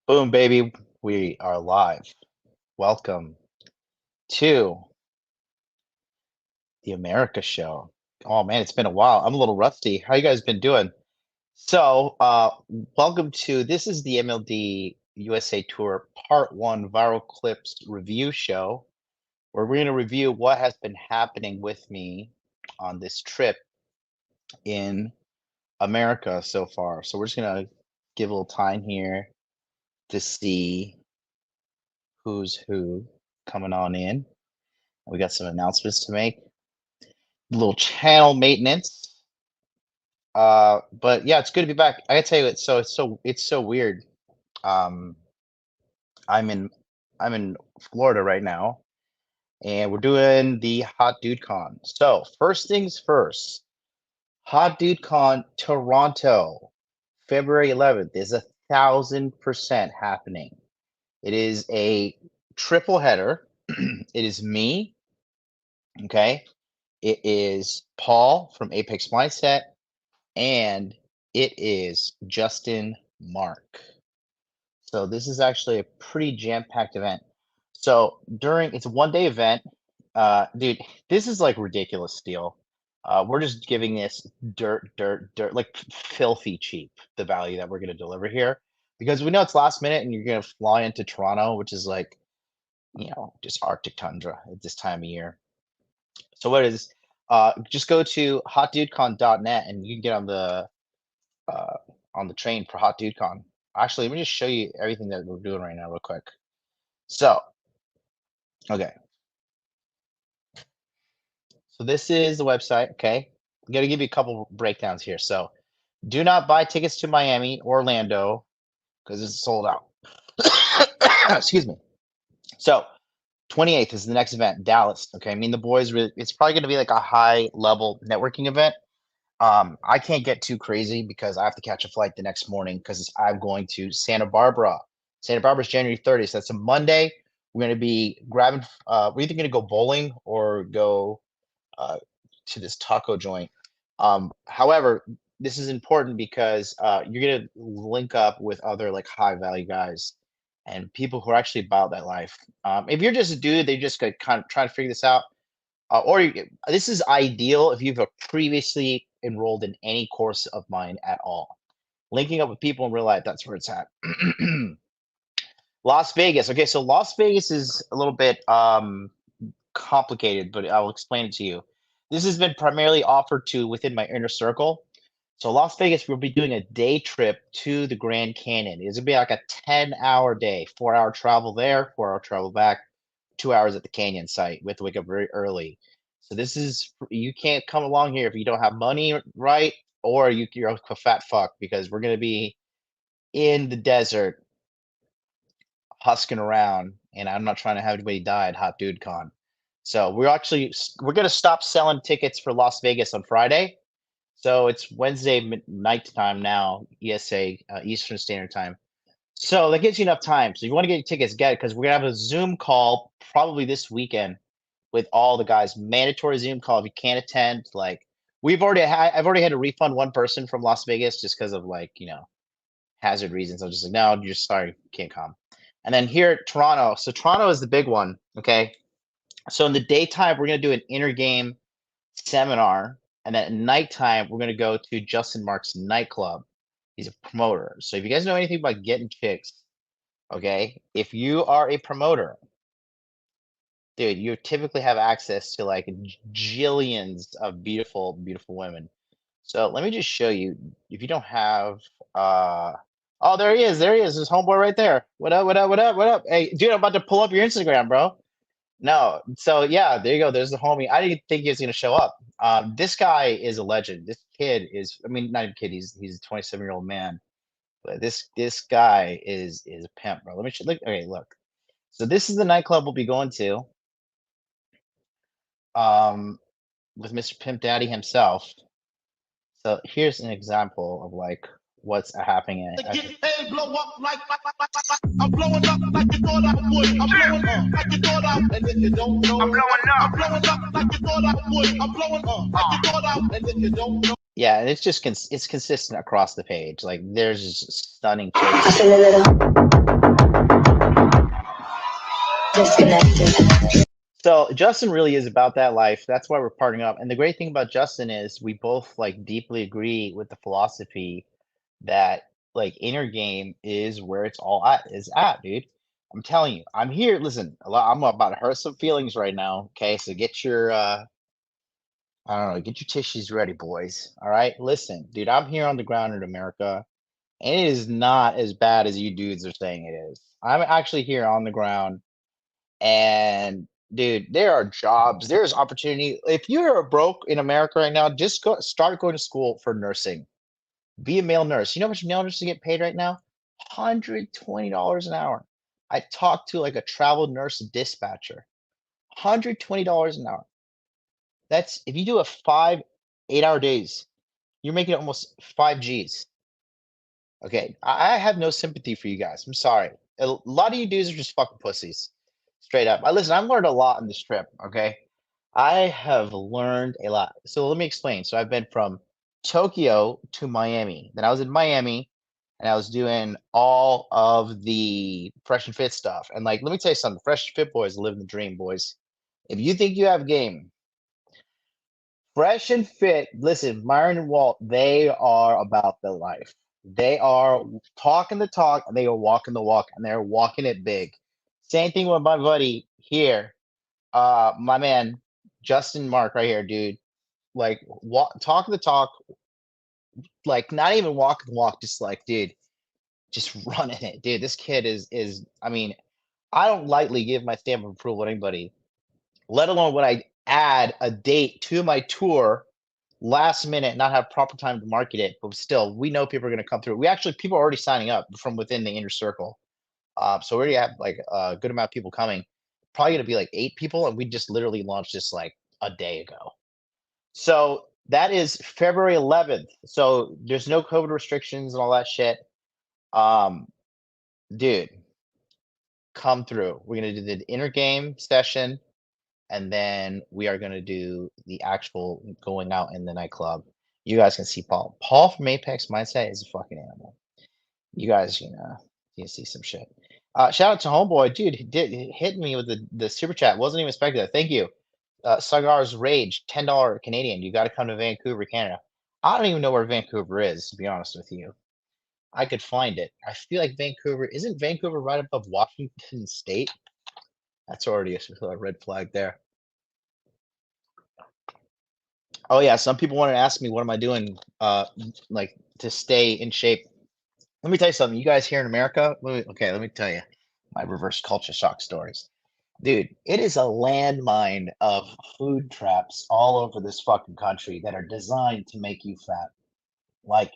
Boom, baby. We are live. Welcome to the America Show. Oh man, it's been a while. I'm a little rusty. How you guys been doing? So, welcome to this is the MLD USA Tour Part 1 Viral Clips Review Show, where we're going to review what has been happening with me on this trip in America so far. So we're just going to give a little time here to see who's who coming on in. We got some announcements to make. A little channel maintenance. But yeah, it's good to be back. I gotta tell you, it's so weird. Um, I'm in Florida right now, and we're doing the Hot Dude Con. So first things first, Hot Dude Con Toronto, February 11th is 1,000% happening. It is a triple header. It is me. Okay. It is Paul from Apex Mindset, and it is Justin Mark. So this is actually a pretty jam-packed event. So it's a one-day event. Dude, this is like ridiculous deal. We're just giving this dirt, like filthy cheap, the value that we're going to deliver here, because we know it's last minute and you're going to fly into Toronto, which is like, just Arctic tundra at this time of year. So what is just go to hotdudecon.net and you can get on the train for Hot Dude Con. Actually, let me just show you everything that we're doing right now real quick. So, okay. So this is the website, okay? I'm going to give you a couple breakdowns here. So, do not buy tickets to Miami, Orlando, because it's sold out. Excuse me. So, 28th is the next event, Dallas. Okay, I mean the boys. It's probably going to be like a high-level networking event. I can't get too crazy because I have to catch a flight the next morning because I'm going to Santa Barbara. Santa Barbara's January 30th. So that's a Monday. We're going to be grabbing. We're either going to go bowling or go to this taco joint. However, this is important because you're going to link up with other like high value guys and people who are actually about that life. If you're just a dude, they just kind of trying to figure this out. This is ideal if you've previously enrolled in any course of mine at all. Linking up with people in real life, that's where it's at. Las Vegas. Okay, so Las Vegas is a little bit complicated, but I'll explain it to you. This has been primarily offered to within my inner circle. So Las Vegas, we'll be doing a day trip to the Grand Canyon. It's gonna be like a 10-hour day, 4-hour travel there, 4-hour travel back, 2 hours at the canyon site. We have to wake up very early. So this is, you can't come along here if you don't have money, right? Or you're a fat fuck, because we're gonna be in the desert husking around, and I'm not trying to have anybody die at Hot Dude Con. So we're gonna stop selling tickets for Las Vegas on Friday. So it's Wednesday night time now, ESA, Eastern Standard Time. So that gives you enough time. So if you want to get your tickets, get it, because we're gonna have a Zoom call probably this weekend with all the guys. Mandatory Zoom call if you can't attend. Like I've already had to refund one person from Las Vegas just because of like hazard reasons. I'm just like, no, you're sorry, can't come. And then here at Toronto, so Toronto is the big one. Okay, so in the daytime we're gonna do an inner game seminar, and then at nighttime we're gonna go to Justin Mark's nightclub. He's a promoter. So if you guys know anything about getting chicks, okay, if you are a promoter, dude, you typically have access to like jillions of beautiful, beautiful women. So let me just show you. If you don't have, oh, there he is. There he is. His homeboy right there. What up? What up? What up? What up? Hey, dude, I'm about to pull up your Instagram, bro. No, so yeah, there you go. There's the homie. I didn't think he was gonna show up. This guy is a legend. This kid is, I mean, not a kid. He's a 27-year-old man. But this guy is a pimp, bro. Let me look. Okay, look. So this is the nightclub we'll be going to. With Mr. Pimp Daddy himself. So here's an example of like what's happening. Blow up like I'm blowing up like you thought I would. I'm blowing up like you thought I would. And if you don't know, I'm blowing up. I'm blowing up like you thought I would. I'm blowing up like you thought I would. And if you don't know. Yeah, and it's just it's consistent across the page. Like there's just stunning chicks. Disconnected. So Justin really is about that life. That's why we're partnering up. And the great thing about Justin is we both like deeply agree with the philosophy that like inner game is where it's all at, dude. I'm telling you, I'm here. Listen, I'm about to hurt some feelings right now. Okay, so get your I don't know, get your tissues ready, boys. All right, listen, dude, I'm here on the ground in America, and it is not as bad as you dudes are saying it is. I'm actually here on the ground, and dude, there are jobs, there's opportunity. If you're broke in America right now, just start going to school for nursing. Be a male nurse. You know how much male nurses get paid right now? $120 an hour. I talked to like a travel nurse dispatcher. $120 an hour. That's if you do a 8-hour days, you're making almost 5 Gs. Okay, I have no sympathy for you guys. I'm sorry. A lot of you dudes are just fucking pussies. Straight up. I listen, I've learned a lot on this trip, okay? I have learned a lot. So let me explain. So I've been from Tokyo to Miami. Then I was in Miami and I was doing all of the fresh and fit stuff. And like, let me tell you something. Fresh and fit boys live the dream, boys. If you think you have game, fresh and fit, listen, Myron and Walt, they are about the life. They are talking the talk and they are walking the walk and they're walking it big. Same thing with my buddy here, my man, Justin Mark right here, dude. Like talk the talk, like not even walk the walk, just like, dude, just running it. Dude, this kid is I mean, I don't lightly give my stamp of approval to anybody, let alone when I add a date to my tour last minute, not have proper time to market it, but still, we know people are going to come through. People are already signing up from within the inner circle. So we already have like a good amount of people coming. Probably going to be like 8 people, and we just literally launched this like a day ago. So that is February 11th. So there's no COVID restrictions and all that shit. Um, dude, come through. We're gonna do the inner game session, and then we are gonna do the actual going out in the nightclub. You guys can see Paul. Paul from Apex Mindset is a fucking animal. You guys, you can see some shit. Shout out to Homeboy, dude. He did hit me with the super chat. Wasn't even expecting that. Thank you. Sagar's Rage, $10 Canadian. You got to come to Vancouver, Canada. I don't even know where Vancouver is, to be honest with you. I could find it. I feel like Vancouver isn't Vancouver right above Washington State. That's already a red flag there. Oh yeah, some people want to ask me what am I doing, like to stay in shape. Let me tell you something. You guys here in America, let me tell you my reverse culture shock stories. Dude, it is a landmine of food traps all over this fucking country that are designed to make you fat. Like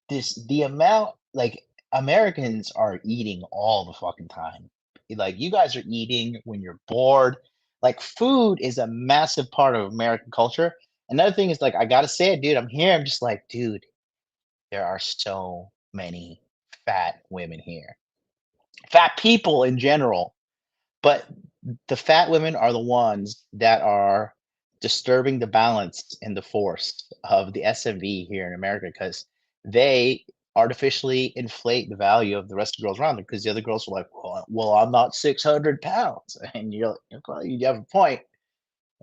the amount, like Americans are eating all the fucking time. Like you guys are eating when you're bored. Like food is a massive part of American culture. Another thing is like I gotta say it, dude. I'm here. I'm just like, dude, there are so many fat women here. Fat people in general. But the fat women are the ones that are disturbing the balance and the force of the SMV here in America because they artificially inflate the value of the rest of the girls around them because the other girls are like, well, I'm not 600 pounds. And you're like, well, you have a point.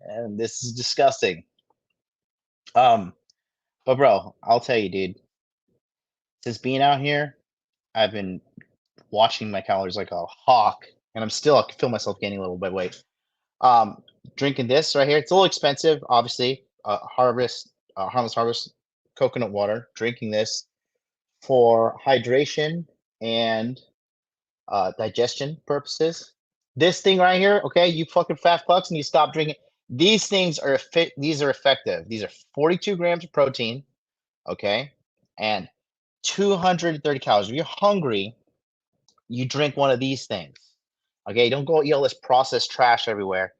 And this is disgusting. But bro, I'll tell you, dude, since being out here, I've been watching my calories like a hawk, and I can feel myself gaining a little bit of weight. Um, Drinking this right here. It's a little expensive, obviously. Harmless Harvest coconut water. Drinking this for hydration and digestion purposes. This thing right here, okay, you fucking fat fucks, and you stop drinking. These things are These are effective. These are 42 grams of protein, okay, and 230 calories. If you're hungry, you drink one of these things. Okay, don't go eat all this processed trash everywhere.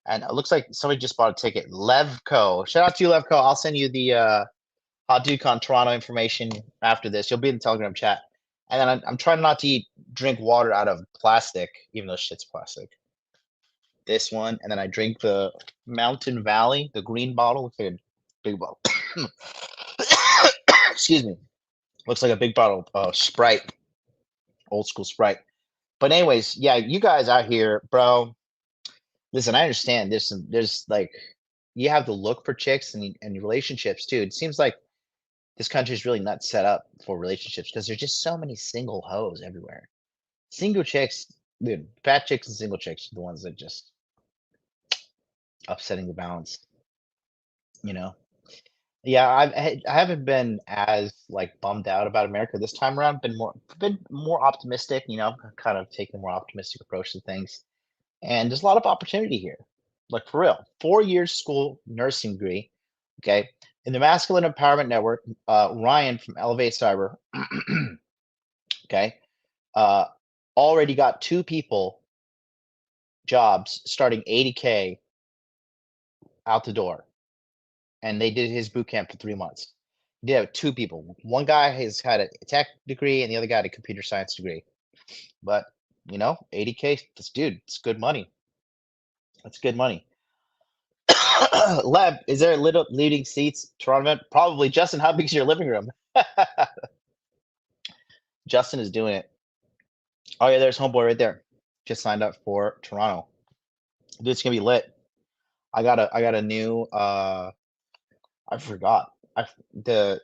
And it looks like somebody just bought a ticket. Levco. Shout out to you, Levco. I'll send you the Dude Con Toronto information after this. You'll be in the Telegram chat. And then I'm trying not to drink water out of plastic, even though shit's plastic. This one, and then I drink the Mountain Valley, the green bottle. Looks like a big bottle. Excuse me. Looks like a big bottle of Sprite, old school Sprite. But anyways, yeah, you guys out here, bro. Listen, I understand. There's like, you have to look for chicks and relationships too. It seems like this country is really not set up for relationships because there's just so many single hoes everywhere. Single chicks, dude, fat chicks and single chicks are the ones that just upsetting the balance, you know? Yeah, I haven't been as like bummed out about America this time around. Been more optimistic, kind of taking a more optimistic approach to things. And there's a lot of opportunity here. Like for real. 4 years school nursing degree. Okay. In the Masculine Empowerment Network, Ryan from Elevate Cyber, okay, uh, already got two people jobs starting 80K out the door. And they did his boot camp for 3 months. He did have two people. One guy has had a tech degree and the other guy had a computer science degree. But 80K, dude, it's good money. That's good money. Leb, is there little leading seats tournament? Probably. Justin, how big is your living room? Justin is doing it. Oh yeah, there's homeboy right there. Just signed up for Toronto. Dude, it's gonna be lit. I got a new I forgot. The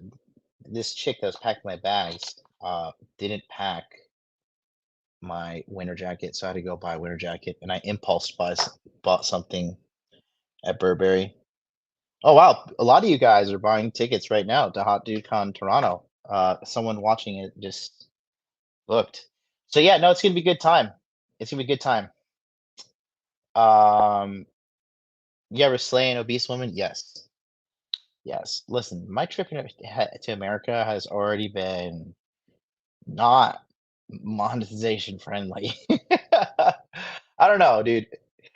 this chick that was packing my bags didn't pack my winter jacket, so I had to go buy a winter jacket and I bought something at Burberry. Oh wow, a lot of you guys are buying tickets right now to Hot Dude Con Toronto. Someone watching it just booked. So yeah, no, it's gonna be a good time. It's gonna be a good time. Um, you ever slay an obese woman? Yes, yes. Listen, my trip to America has already been not monetization friendly. I don't know, dude.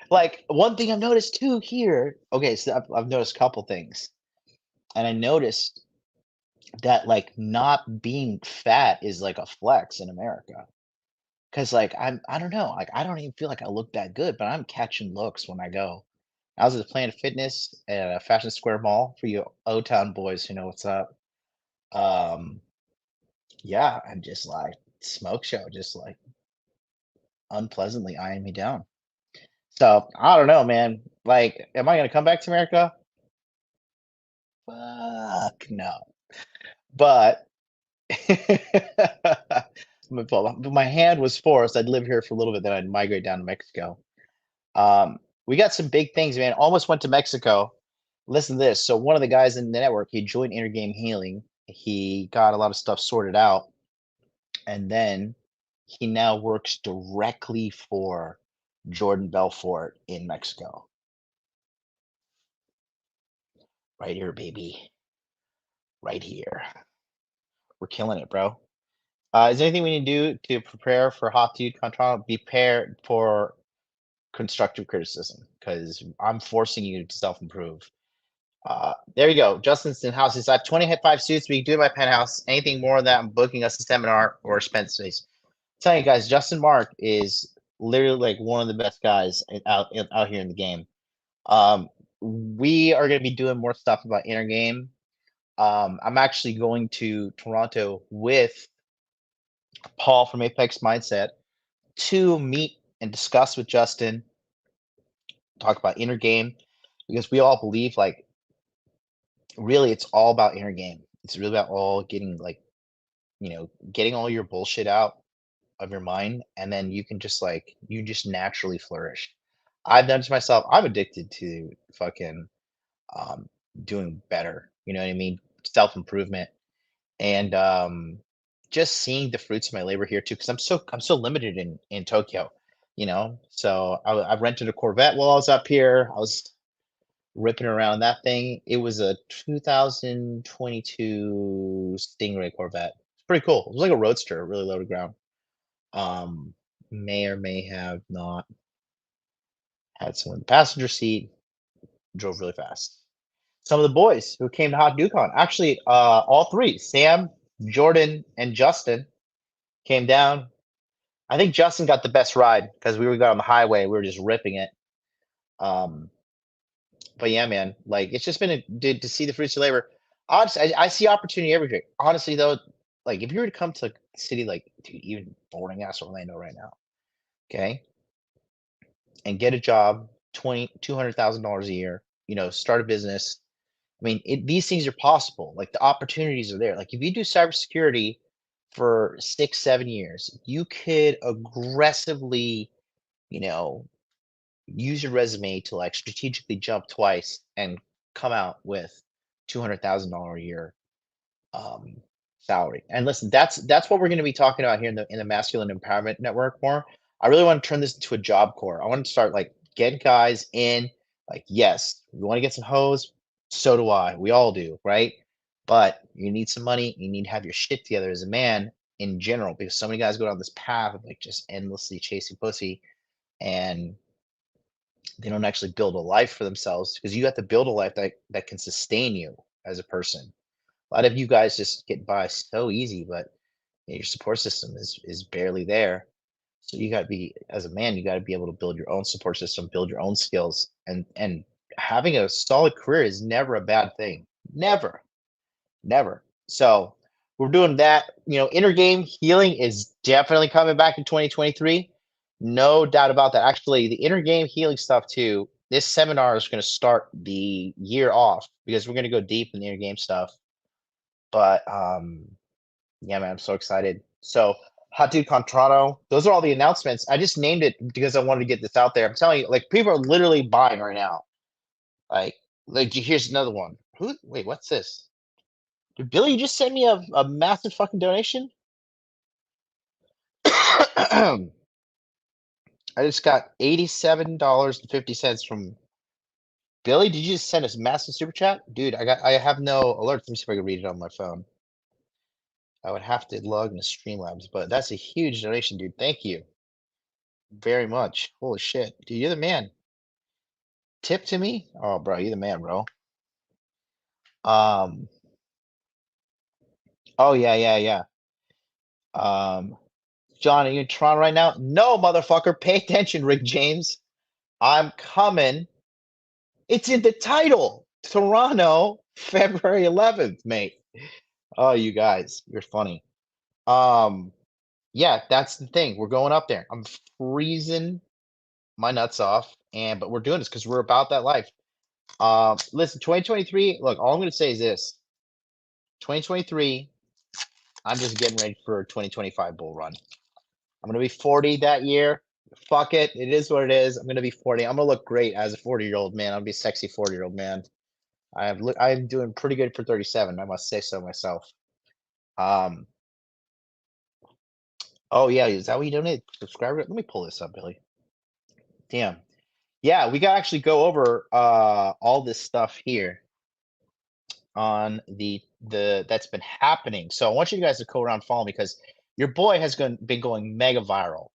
Like one thing I've noticed too here. Okay, so I've noticed a couple things, and I noticed that like not being fat is like a flex in America. Cause like I don't know, like I don't even feel like I look that good, but I'm catching looks when I go. I was at Planet Fitness at a Fashion Square Mall for you O Town boys who know what's up. Um, yeah, I'm just like smoke show, just like unpleasantly eyeing me down. So I don't know, man. Like, am I gonna come back to America? Fuck no. But my hand was forced. I'd live here for a little bit, then I'd migrate down to Mexico. We got some big things, man. Almost went to Mexico. Listen to this. So one of the guys in the network, he joined Intergame Healing. He got a lot of stuff sorted out, and then he now works directly for Jordan Belfort in Mexico. Right here, baby. Right here. We're killing it, bro. Is there anything we need to do to prepare for Hot Dude Control? Be prepared for constructive criticism because I'm forcing you to self improve. There you go. Justin's in house. He's at 25 suits. We can do it in my penthouse. Anything more than that, I'm booking us a seminar or spend space. I'm telling you guys, Justin Mark is literally like one of the best guys out here in the game. We are going to be doing more stuff about inner game. I'm actually going to Toronto with Paul from Apex Mindset to meet and discuss with Justin, talk about inner game, because we all believe like really it's all about inner game. It's really about all getting like, getting all your bullshit out of your mind and then you can just like you just naturally flourish. I've done to myself, I'm addicted to fucking um doing better. You know what I mean? Self-improvement. And just seeing the fruits of my labor here too, because I'm so limited in Tokyo, So I rented a Corvette while I was up here. I was ripping around that thing. It was a 2022 Stingray Corvette. It's pretty cool. It was like a roadster, really low to ground. Um, may or may have not had someone in the passenger seat. Drove really fast. Some of the boys who came to Hot Ducon, actually, all three, Sam, Jordan, and Justin, came down. I think Justin got the best ride because we got on the highway. We were just ripping it. Um, but yeah, man, like it's just been to see the fruits of labor. Honestly, I see opportunity everywhere. Honestly, though, like if you were to come to a city like, dude, even boring ass Orlando right now, okay, and get a job, $200,000 a year, start a business. I mean, these things are possible. Like the opportunities are there. Like if you do cybersecurity for 6, 7 years, you could aggressively, you know, use your resume to like strategically jump twice and come out with $200,000 a year um, salary. And listen, that's what we're going to be talking about here in the Masculine Empowerment Network more. I really want to turn this into a job core. I want to start like getting guys in. Like, yes, we want to get some hoes. So do I. We all do, right? But you need some money. You need to have your shit together as a man in general, because so many guys go down this path of like just endlessly chasing pussy, and they don't actually build a life for themselves, because you have to build a life that can sustain you as a person. A lot of you guys just get by so easy, but your support system is barely there. So you got to be, as a man, you got to be able to build your own support system, build your own skills, and having a solid career is never a bad thing. Never, never. So we're doing that. Inner game healing is definitely coming back in 2023. No doubt about that. Actually, the inner game healing stuff too. This seminar is going to start the year off, because we're going to go deep in the inner game stuff. But yeah, man, I'm so excited. So, Hot Dude Con Toronto, those are all the announcements. I just named it because I wanted to get this out there. I'm telling you, like, people are literally buying right now. Like, here's another one. Wait, what's this? Did Billy just send me a massive fucking donation? I just got $87.50 from Billy. Did you just send us a massive super chat? Dude, I have no alerts. Let me see if I can read it on my phone. I would have to log into Streamlabs, but that's a huge donation, dude. Thank you very much. Holy shit. Dude, you're the man. Tip to me? Oh, bro, you're the man, bro. Um, oh yeah, yeah, yeah. John, are you in Toronto right now? No, motherfucker. Pay attention, Rick James. I'm coming. It's in the title. Toronto, February 11th, mate. Oh, you guys, you're funny. Um, yeah, that's the thing. We're going up there. I'm freezing my nuts off, but we're doing this because we're about that life. Listen, 2023. Look, all I'm going to say is this: 2023. I'm just getting ready for a 2025 bull run. I'm gonna be 40 that year. Fuck it. It is what it is. I'm gonna be 40. I'm gonna look great as a 40-year-old man. I'm gonna be a sexy 40-year-old man. I'm doing pretty good for 37. I must say so myself. Um. Oh yeah, is that what you donate? Subscriber? Let me pull this up, Billy. Damn. Yeah, we gotta actually go over all this stuff here on the that's been happening. So I want you guys to go around following me, because your boy has been going mega viral.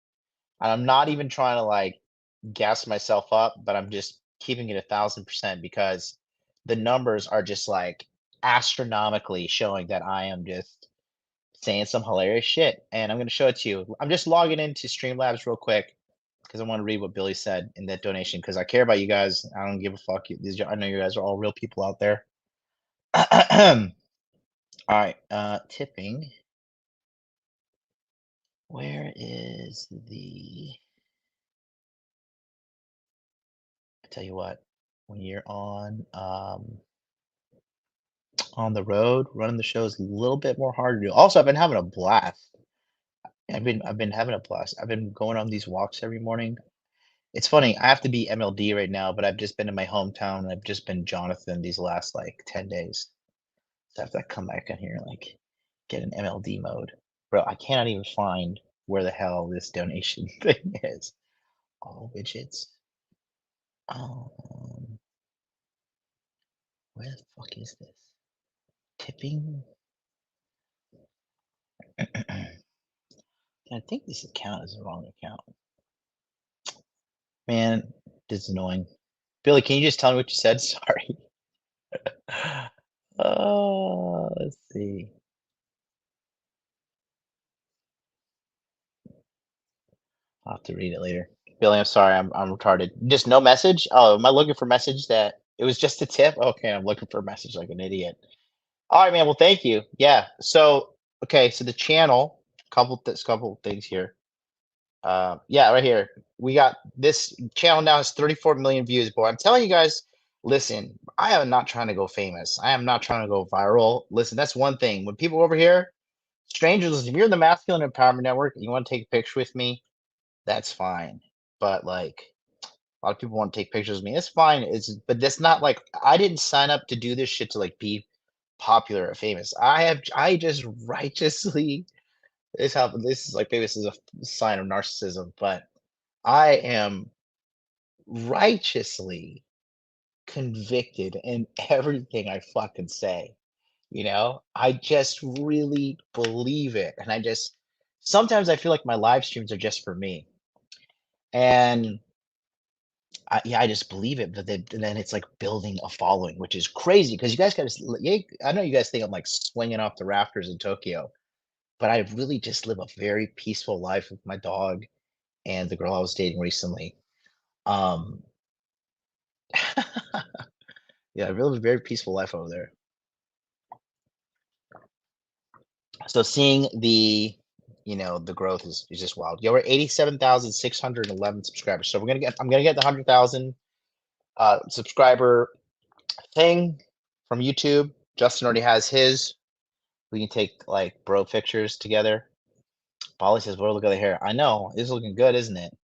And I'm not even trying to like gas myself up, but I'm just keeping it 1,000%, because the numbers are just like astronomically showing that I am just saying some hilarious shit. And I'm going to show it to you. I'm just logging into Streamlabs real quick, because I want to read what Billy said in that donation, because I care about you guys. I don't give a fuck. I know you guys are all real people out there. All right. Tipping. Where is the. I tell you what, when you're on the road, running the show is a little bit more hard to do. Also, I've been having a blast. I've been having a blast. I've been going on these walks every morning. It's funny, I have to be MLD right now, but I've just been in my hometown, and I've just been Jonathan these last like 10 days. So I have to come back in here and like get an MLD mode. Bro, I cannot even find where the hell this donation thing is. All widgets. Um, where the fuck is this? Tipping? I think this account is the wrong account. Man, this is annoying. Billy, can you just tell me what you said? Sorry. Let's see. I'll have to read it later. Billy, I'm sorry, I'm retarded. Just no message? Oh, am I looking for message that it was just a tip? Okay, I'm looking for a message like an idiot. All right, man. Well, thank you. Yeah. So, okay, so the channel, couple things here. Yeah, right here. We got this channel now has 34 million views, boy. I'm telling you guys, listen, I am not trying to go famous. I am not trying to go viral. Listen, that's one thing. When people over here, strangers, listen, if you're in the Masculine Empowerment Network and you want to take a picture with me, that's fine. But like a lot of people want to take pictures of me. It's fine. But that's not like I didn't sign up to do this shit to like be popular or famous. I just righteously this is like maybe this is a sign of narcissism, but I am righteously convicted in everything I fucking say. You know, I just really believe it. And I just sometimes I feel like my live streams are just for me. And yeah, I just believe it. But then it's like building a following, which is crazy because you guys got to, yeah, I know you guys think I'm like swinging off the rafters in Tokyo, but I really just live a very peaceful life with my dog and the girl I was dating recently. Um, yeah, I really live a very peaceful life over there. So seeing the, the growth is just wild. Yeah, we're 87,611 subscribers. So I'm gonna get the 100,000 subscriber thing from YouTube. Justin already has his. We can take like bro pictures together. Polly says, "Well, look at the hair." I know it's looking good, isn't it?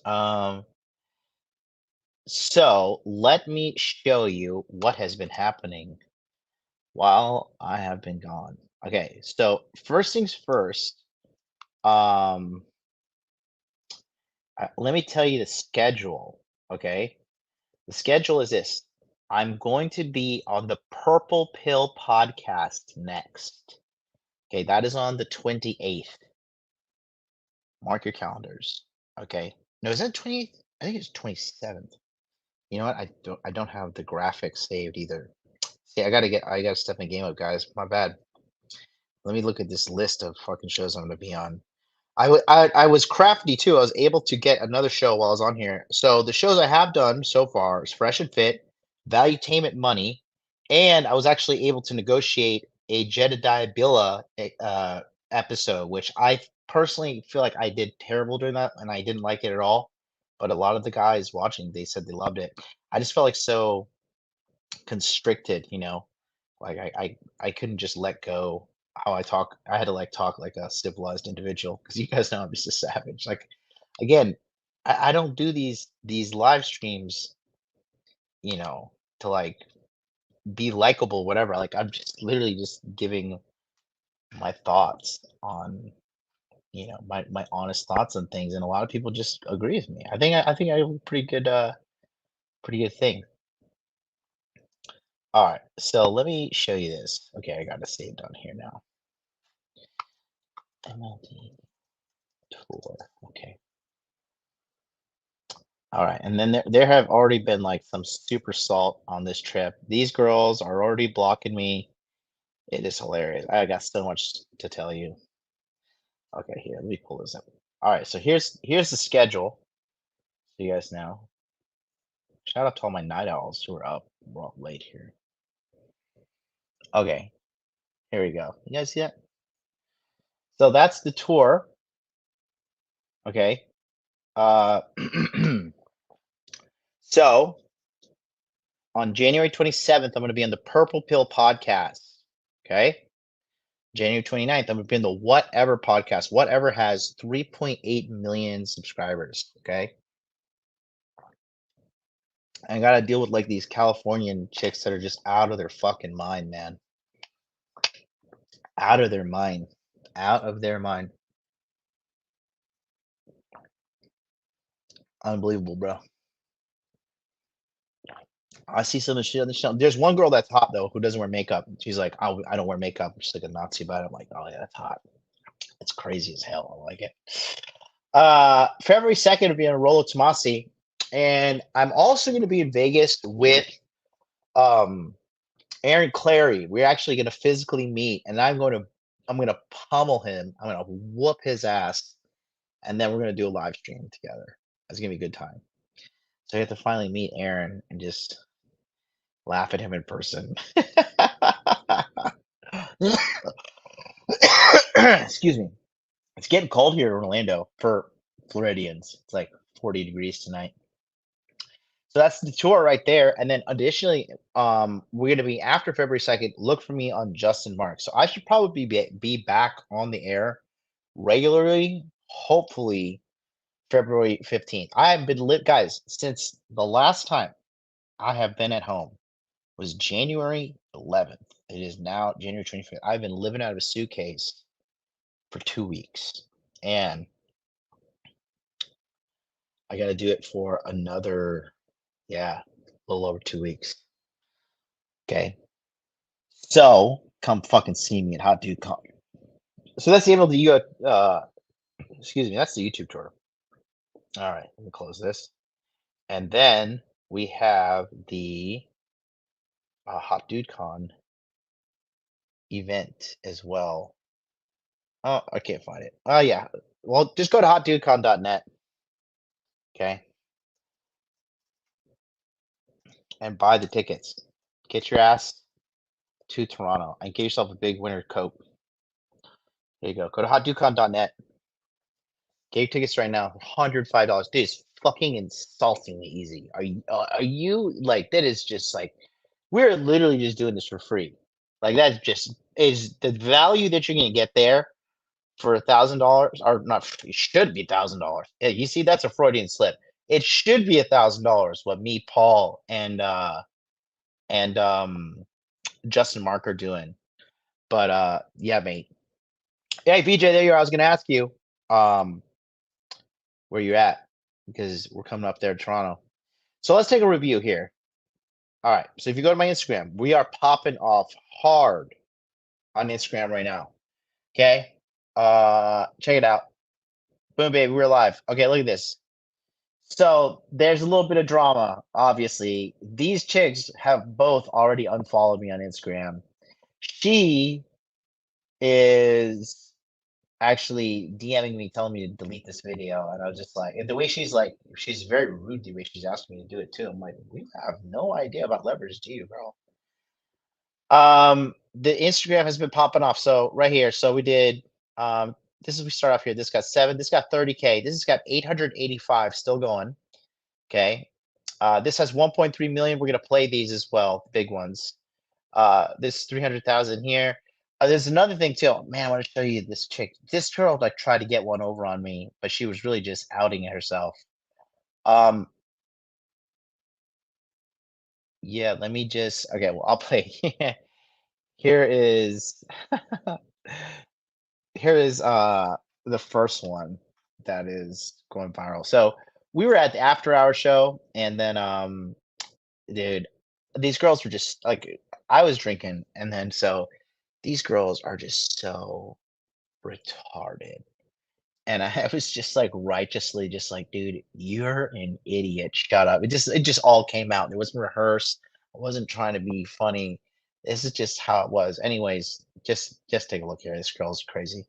Um, so let me show you what has been happening while I have been gone. Okay, so first things first. Um, let me tell you the schedule. Okay, the schedule is this. I'm going to be on the Purple Pill podcast next. Okay, that is on the 28th. Mark your calendars. Okay. No, is that 28th? I think it's 27th. You know what? I don't have the graphics saved either. See, I gotta step my game up, guys. My bad. Let me look at this list of fucking shows I'm gonna be on. I was crafty too. I was able to get another show while I was on here. So the shows I have done so far is Fresh and Fit, Valuetainment Money, and I was actually able to negotiate a Jedediah Bila episode, which I personally feel like I did terrible during that, and I didn't like it at all. But a lot of the guys watching, they said they loved it. I just felt like so constricted, like I couldn't just let go how I talk. I had to like talk like a civilized individual because you guys know I'm just a savage. Like again, I don't do these live streams, to like be likable, whatever. Like I'm just literally just giving my thoughts on, my honest thoughts on things, and a lot of people just agree with me. I think I have a pretty good thing. All right, so let me show you this. Okay, I got it saved on here now. MLD tour. Okay. All right, and then there have already been like some super salt on this trip. These girls are already blocking me. It is hilarious. I got so much to tell you. Okay, here, let me pull this up. All right, so here's the schedule. So you guys know. Shout out to all my night owls who are up. We're up late here. Okay, here we go. You guys see that? So that's the tour. Okay. Uh, so on January 27th, I'm going to be on the Purple Pill podcast. Okay. January 29th, I'm going to be on the Whatever podcast. Whatever has 3.8 million subscribers. Okay. I got to deal with like these Californian chicks that are just out of their fucking mind, man. Out of their mind. Out of their mind. Unbelievable, bro. I see some of the shit on the show. There's one girl that's hot though who doesn't wear makeup. She's like, I don't wear makeup. She's like a Nazi about it. I'm like, oh yeah, that's hot. It's crazy as hell. I like it. February 2nd, will be on Rolo Tomasi. And I'm also going to be in Vegas with um Aaron Clary. We're actually going to physically meet, and I'm going to pummel him. I'm going to whoop his ass, and then we're going to do a live stream together. It's going to be a good time. So I have to finally meet Aaron and just laugh at him in person. Excuse me. It's getting cold here in Orlando for Floridians. It's like 40 degrees tonight. So that's the tour right there. And then additionally, we're gonna be after February 2nd. Look for me on Justin Mark. So I should probably be back on the air regularly, hopefully February 15th. I have been lit, guys, since the last time I have been at home was January 11th. It is now January 25th. I've been living out of a suitcase for 2 weeks. And I got to do it for another, yeah, a little over 2 weeks. Okay. So come fucking see me at Hot Dude Con. So that's the end of the excuse me, that's the YouTube tour. All right, let me close this. And then we have the Hot Dude Con event as well. Oh, I can't find it. Oh yeah. Well, just go to hotdudecon.net. Okay. And buy the tickets. Get your ass to Toronto and get yourself a big winter coat. There you go. Go to hotdudecon.net. Get your tickets right now. $105. Dude, it's fucking insultingly easy. Are you like that is just like we're literally just doing this for free. Like that just is the value that you're gonna get there for $1,000 or not it should be $1,000. Yeah, you see that's a Freudian slip. It should be $1,000 what me, Paul, and Justin Mark are doing. But yeah, mate. Hey BJ, there you are. I was gonna ask you where you're at because we're coming up there to Toronto. So let's take a review here. All right. So if you go to my Instagram, we are popping off hard on Instagram right now. Okay. Check it out. Boom, baby, we're live. Okay, look at this. So there's a little bit of drama, obviously. These chicks have both already unfollowed me on Instagram. She is actually DMing me, telling me to delete this video. And I was just like, and the way she's very rude the way she's asking me to do it too. I'm like, we have no idea about leverage, do you, bro? The Instagram has been popping off. So right here, so we did this is we start off here. This got 7, this got 30K, this has got 885 still going. Okay. This has 1.3 million. We're gonna play these as well, big ones. This 300,000 here. There's another thing too. Man, I want to show you this chick. This girl like tried to get one over on me, but she was really just outing herself. Um, yeah, let me just okay, well, I'll play. Here is here is the first one that is going viral. So we were at the after hour show, and then dude, these girls were just like I was drinking, and then so these girls are just so retarded. And I was just like righteously just like, dude, you're an idiot. Shut up. It just all came out. It wasn't rehearsed. I wasn't trying to be funny. This is just how it was. Anyways, just take a look here. This girl's crazy.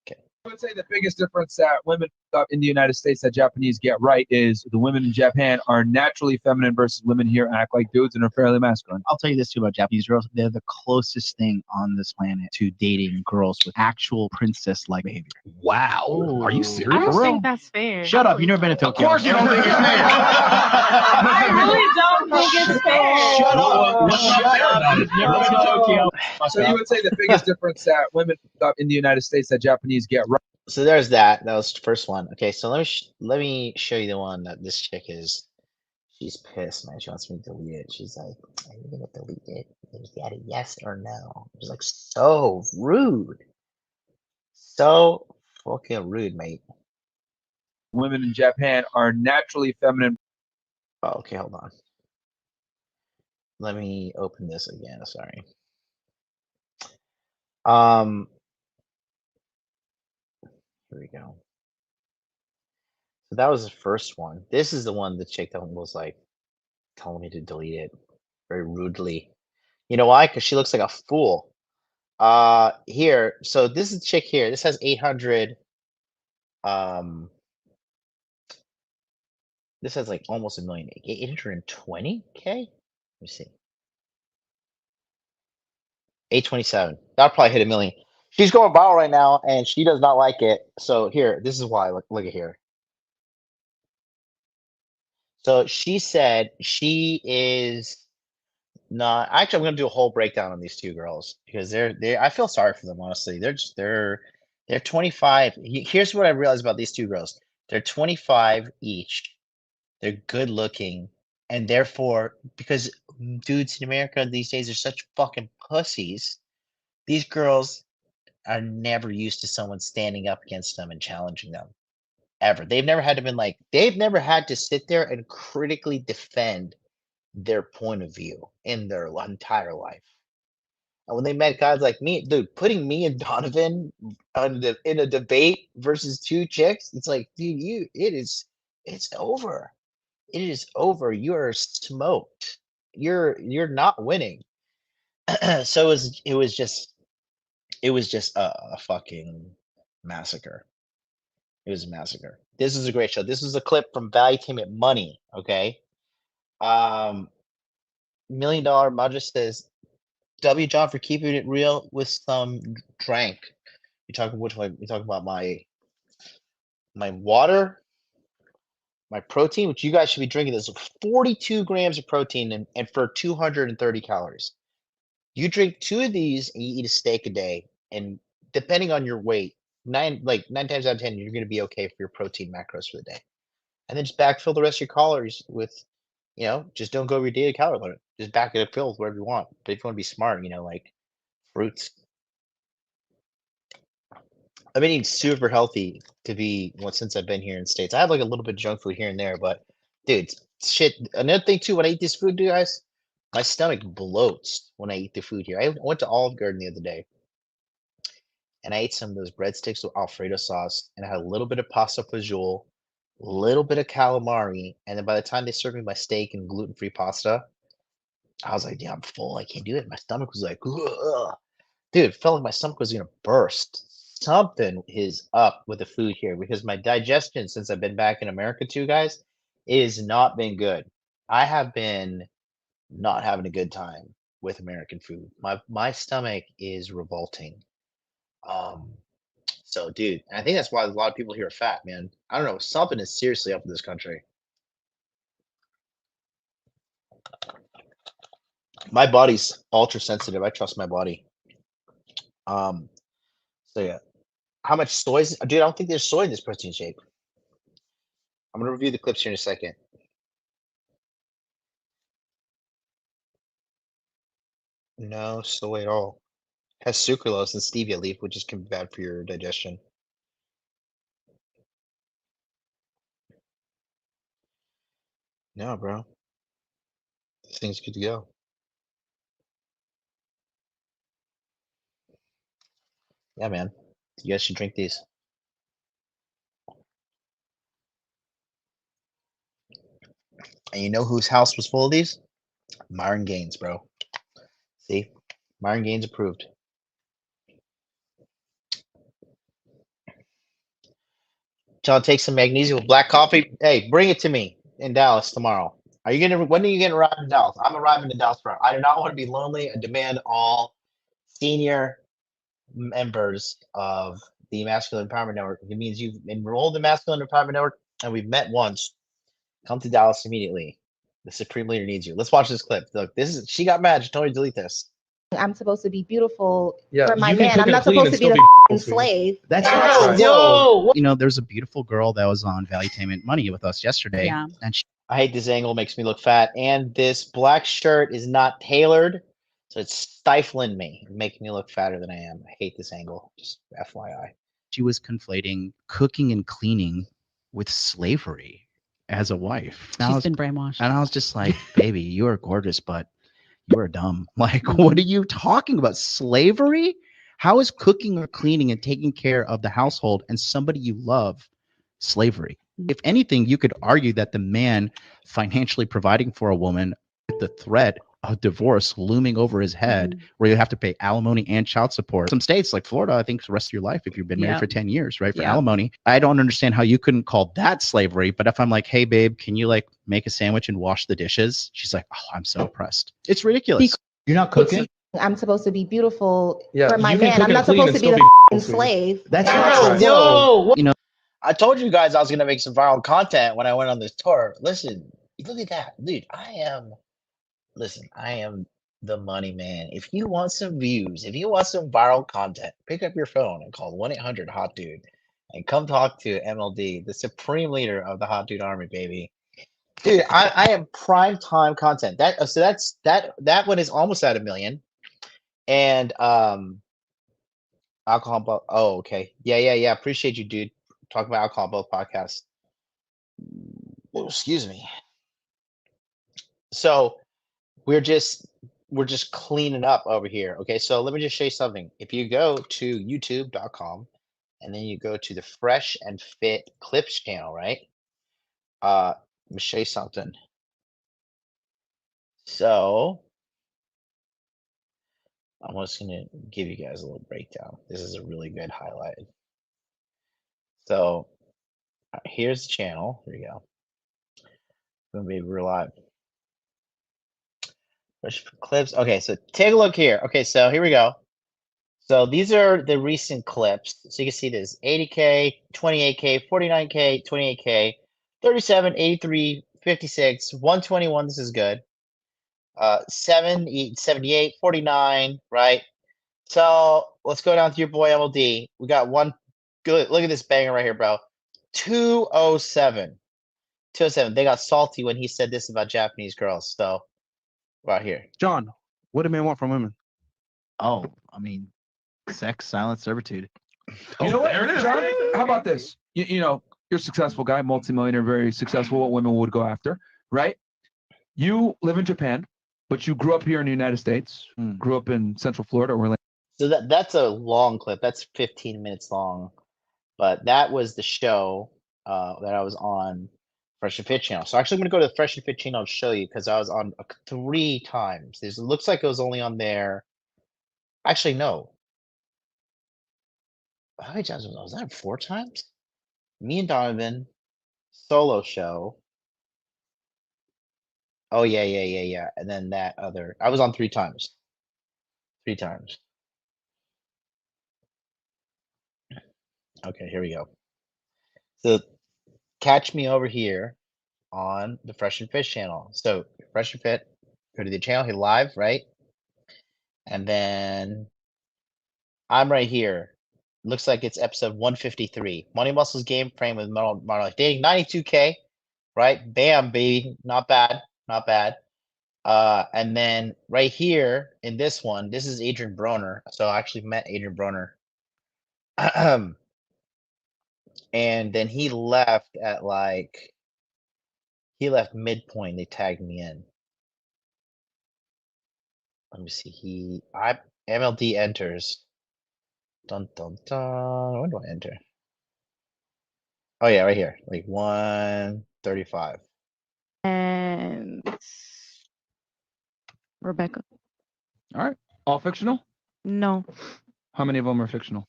Okay. I would say the biggest difference that women in the United States that Japanese get right is the women in Japan are naturally feminine versus women here act like dudes and are fairly masculine. I'll tell you this too about Japanese girls. They're the closest thing on this planet to dating girls with actual princess-like behavior. Wow. Are you Ooh. serious? I don't For real? think that's fair. Shut up. You've never been to Tokyo. Of course you don't think it's fair. I really don't think it's fair. Shut up. What's not fair about it? Never been to Tokyo. So you would say the biggest difference that women in the United States that Japanese get right. So there's that. That was the first one. Okay, so let me show you the one that this chick is. She's pissed, man. She wants me to delete it. She's like, "Are you gonna delete it? Is that a yes or no?" It's like so rude, so fucking rude, mate. Women in Japan are naturally feminine. Oh, okay, hold on. Let me open this again. Sorry. Here we go. So that was the first one. This is the one the chick that was like telling me to delete it very rudely. You know why? Because she looks like a fool. Here. So this is the chick here. This has 800. This has like almost a million. 820K. Let me see. 827. That'll probably hit 1 million. She's going viral right now, and she does not like it. So here, this is why. Look at here. So she said she is not. Actually, I'm gonna do a whole breakdown on these two girls because they. I feel sorry for them, honestly. They're 25. Here's what I realized about these two girls. They're 25 each. They're good looking, and therefore, because dudes in America these days are such fucking pussies, these girls are never used to someone standing up against them and challenging them. Ever. They've never had to been like, they've never had to sit there and critically defend their point of view in their entire life. And when they met guys like me, dude, putting me and Donovan in a debate versus two chicks, it's like, dude, it's over. It is over. You are smoked. You're not winning. So it was just a fucking massacre. It was a massacre. This is a great show. This is a clip from Valuetainment Money. Okay. $1 million Madra says, W John for keeping it real with some drank. You talking which one? You talking about my water, my protein, which you guys should be drinking. This 42 grams of protein and for 230 calories. You drink 2 of these and you eat a steak a day, and depending on your weight, 9 times out of 10, you're going to be okay for your protein macros for the day. And then just backfill the rest of your calories with, just don't go over your daily calorie limit. Just back it up, fill with whatever you want. But if you want to be smart, like fruits. I've been eating super healthy since I've been here in the States. I have like a little bit of junk food here and there, but dude, shit. Another thing too, when I eat this food, guys, my stomach bloats when I eat the food here. I went to Olive Garden the other day, and I ate some of those breadsticks with Alfredo sauce, and I had a little bit of pasta fagioli, a little bit of calamari, and then by the time they served me my steak and gluten-free pasta, I was like, yeah, I'm full. I can't do it. My stomach was like, ugh. Dude, it felt like my stomach was gonna burst. Something is up with the food here because my digestion since I've been back in America too, guys, is not been good. I have been not having a good time with American food. My stomach is revolting. So dude, I think that's why a lot of people here are fat, man. I don't know, something is seriously up with this country. My body's ultra sensitive. I trust my body. So yeah. How much soy is, dude, I don't think there's soy in this protein shake. I'm gonna review the clips here in a second. No soy at all. Has sucralose and stevia leaf, which is can be bad for your digestion. No, bro. This thing's good to go. Yeah, man. You guys should drink these. And you know whose house was full of these? Myron Gaines, bro. See? Myron Gaines approved. John, take some magnesium with black coffee. Hey, bring it to me in Dallas tomorrow. When are you gonna arrive in Dallas? I'm arriving in Dallas, bro. I do not want to be lonely. I demand all senior members of the Masculine Empowerment Network. It means you've enrolled in the Masculine Empowerment Network and we've met once. Come to Dallas immediately. The Supreme Leader needs you. Let's watch this clip. Look, she got mad. She told me to delete this. I'm supposed to be beautiful Yeah, for my you can man. cook I'm and not clean supposed and to be still the be f***ing cool. slave. That's Yeah. yo. There's a beautiful girl that was on Valuetainment Money with us yesterday, Yeah. and she I hate this angle. Makes me look fat. And this black shirt is not tailored. So it's stifling me, making me look fatter than I am. I hate this angle. Just FYI. was conflating cooking and cleaning with slavery as a wife. She's been brainwashed. And I was just like, baby, you are gorgeous, but you are dumb. Like, what are you talking about? Slavery? How is cooking or cleaning and taking care of the household and somebody you love slavery? If anything, you could argue that the man financially providing for a woman with the threat of divorce looming over his head, where you have to pay alimony and child support. Some states like Florida, I think, the rest of your life, if you've been married for 10 years, right, for alimony. I don't understand how you couldn't call that slavery. But if I'm like, hey, babe, can you like make a sandwich and wash the dishes? She's like, oh, I'm so oppressed. It's ridiculous. You're not cooking? I'm supposed to be beautiful Yeah, for my you can man. cook I'm and not clean supposed and to be still the be f***ing beautiful. slave. That's Yo, right. yo, what- You know, I told you guys I was gonna make some viral content when I went on this tour. Listen, look at that, dude. Listen, I am the money man. If you want some views, if you want some viral content, pick up your phone and call 1-800 Hot Dude and come talk to MLD, the supreme leader of the Hot Dude Army, baby. Dude, I am prime time content. That one is almost at 1 million. And alcohol both. Oh, okay. Yeah. Appreciate you, dude. Talk about alcohol both podcasts. Oh, excuse me. So we're just cleaning up over here. Okay, so let me just show you something. If you go to youtube.com and then you go to the Fresh and Fit Clips channel, right? Let me show you something. So I'm just gonna give you guys a little breakdown. This is a really good highlight. So here's the channel. Here we go. Gonna be real live. Fresh Fit Clips. Okay, so take a look here. Okay, so here we go. So these are the recent clips. So you can see this 80K, 28K, 49K, 28K, 37, 83, 56, 121. This is good. 78, 49, right? So let's go down to your boy MLD. We got one good. Look at this banger right here, bro. 207. 207. They got salty when he said this about Japanese girls. So right here. John, what do men want from women? oh, I mean, sex, silence, servitude. You know what, there it is. John? How about this? You know, you're a successful guy, multimillionaire, very successful. What women would go after, right? You live in Japan, but you grew up here in the United States. Grew up in Central Florida, Orlando. So that's a long clip. That's 15 minutes long. But that was the show that I was on Fresh and Fit channel. So actually, I'm gonna go to the Fresh and Fit channel to show you because I was on 3 times. It looks like it was only on there. Actually, no. How many times was that? 4 times? Me and Donovan solo show. Oh yeah. And then that other. I was on 3 times. 3 times. Okay, here we go. So catch me over here on the Fresh and Fit channel. So Fresh and Fit, go to the channel, hit live, right? And then I'm right here. Looks like it's episode 153. Money Muscles Game Frame with Model Life Dating, 92K, right? Bam, baby. Not bad. Not bad. And then right here in this one, this is Adrian Broner. So I actually met Adrian Broner. And then he left at he left midpoint. They tagged me in. Let me see. MLD enters. Dun dun dun. When do I enter? Oh yeah, right here. Like 135. And Rebecca. All right. All fictional? No, How many of them are fictional?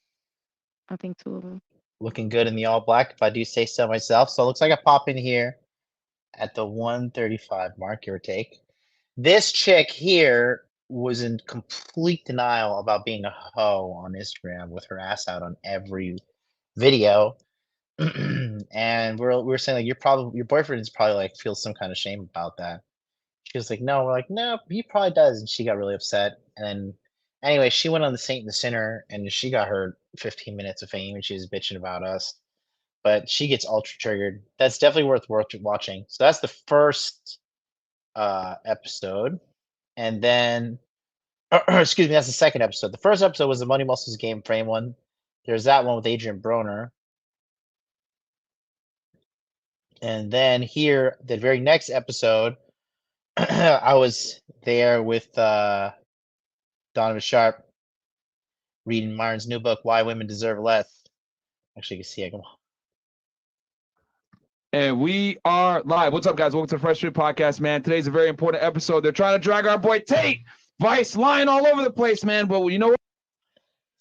I think 2 of them. Looking good in the all black, if I do say so myself. So it looks like I pop in here at the 135 mark, give or take. This chick here was in complete denial about being a hoe on Instagram with her ass out on every video. And we're saying like your boyfriend is probably like feels some kind of shame about that. She was like, no, we're like, no, he probably does. And she got really upset. And then anyway, she went on the Saint and the Sinner and she got her 15 minutes of fame and she was bitching about us. But she gets ultra triggered. That's definitely worth watching. So that's the first episode. And then excuse me, that's the second episode. The first episode was the Money Muscles Game Frame one. There's that one with Adrian Broner. And then here, the very next episode, I was there with Donovan Sharp reading Myron's new book, Why Women Deserve Less. Actually, you can see I can. And we are live. What's up, guys? Welcome to the Fresh Fit Podcast, man. Today's a very important episode. They're trying to drag our boy Tate. Vice lying all over the place, man. But you know what?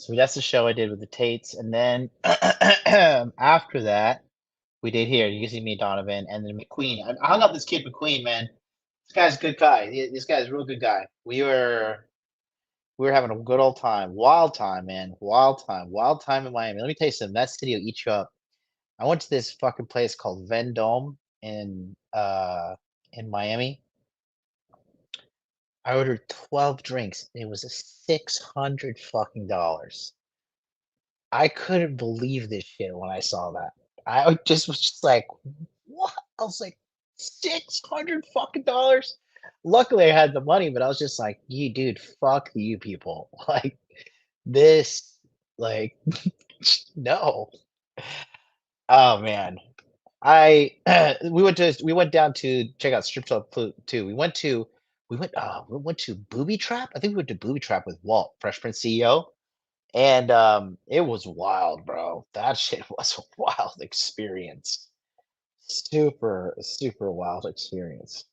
So that's the show I did with the Tates. And then after that, we did here. You can see me, Donovan, and then McQueen. I hung up this kid, McQueen, man. This guy's a good guy. This guy's a real good guy. We were having a good old time. Wild time, man. Wild time in Miami. Let me tell you something. That city will eat you up. I went to this fucking place called Vendome in Miami. I ordered 12 drinks. It was a $600 fucking dollars. I couldn't believe this shit when I saw that. I just was just like, what? I was like, $600 fucking dollars. Luckily, I had the money, but I was just like, you dude, fuck you people. Like this, like, no. Oh man. I we went down to check out strip club too. We went to Booby Trap. I think we went to Booby Trap with Walt, Fresh Prince CEO. And it was wild, bro. That shit was a wild experience. Super, super wild experience.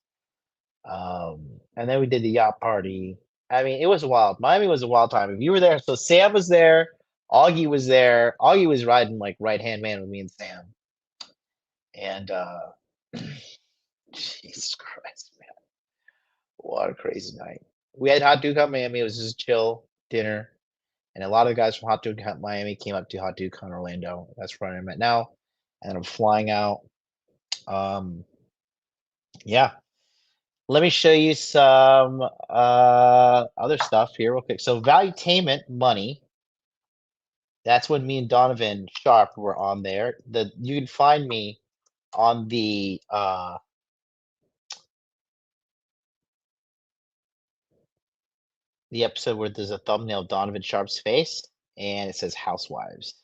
And then we did the yacht party. I mean, it was wild. Miami was a wild time. If you were there, so Sam was there, Augie was there. Augie was riding like right hand man with me and Sam. And Jesus Christ, man. What a crazy night. We had Hot Dude Con Miami. It was just a chill dinner. And a lot of the guys from Hot Dude Con Miami came up to Hot Dude Con Orlando. That's where I'm at now. And I'm flying out. Yeah. Let me show you some other stuff here real quick. So Valuetainment money. That's when me and Donovan Sharp were on there. You can find me on the episode where there's a thumbnail of Donovan Sharp's face and it says Housewives.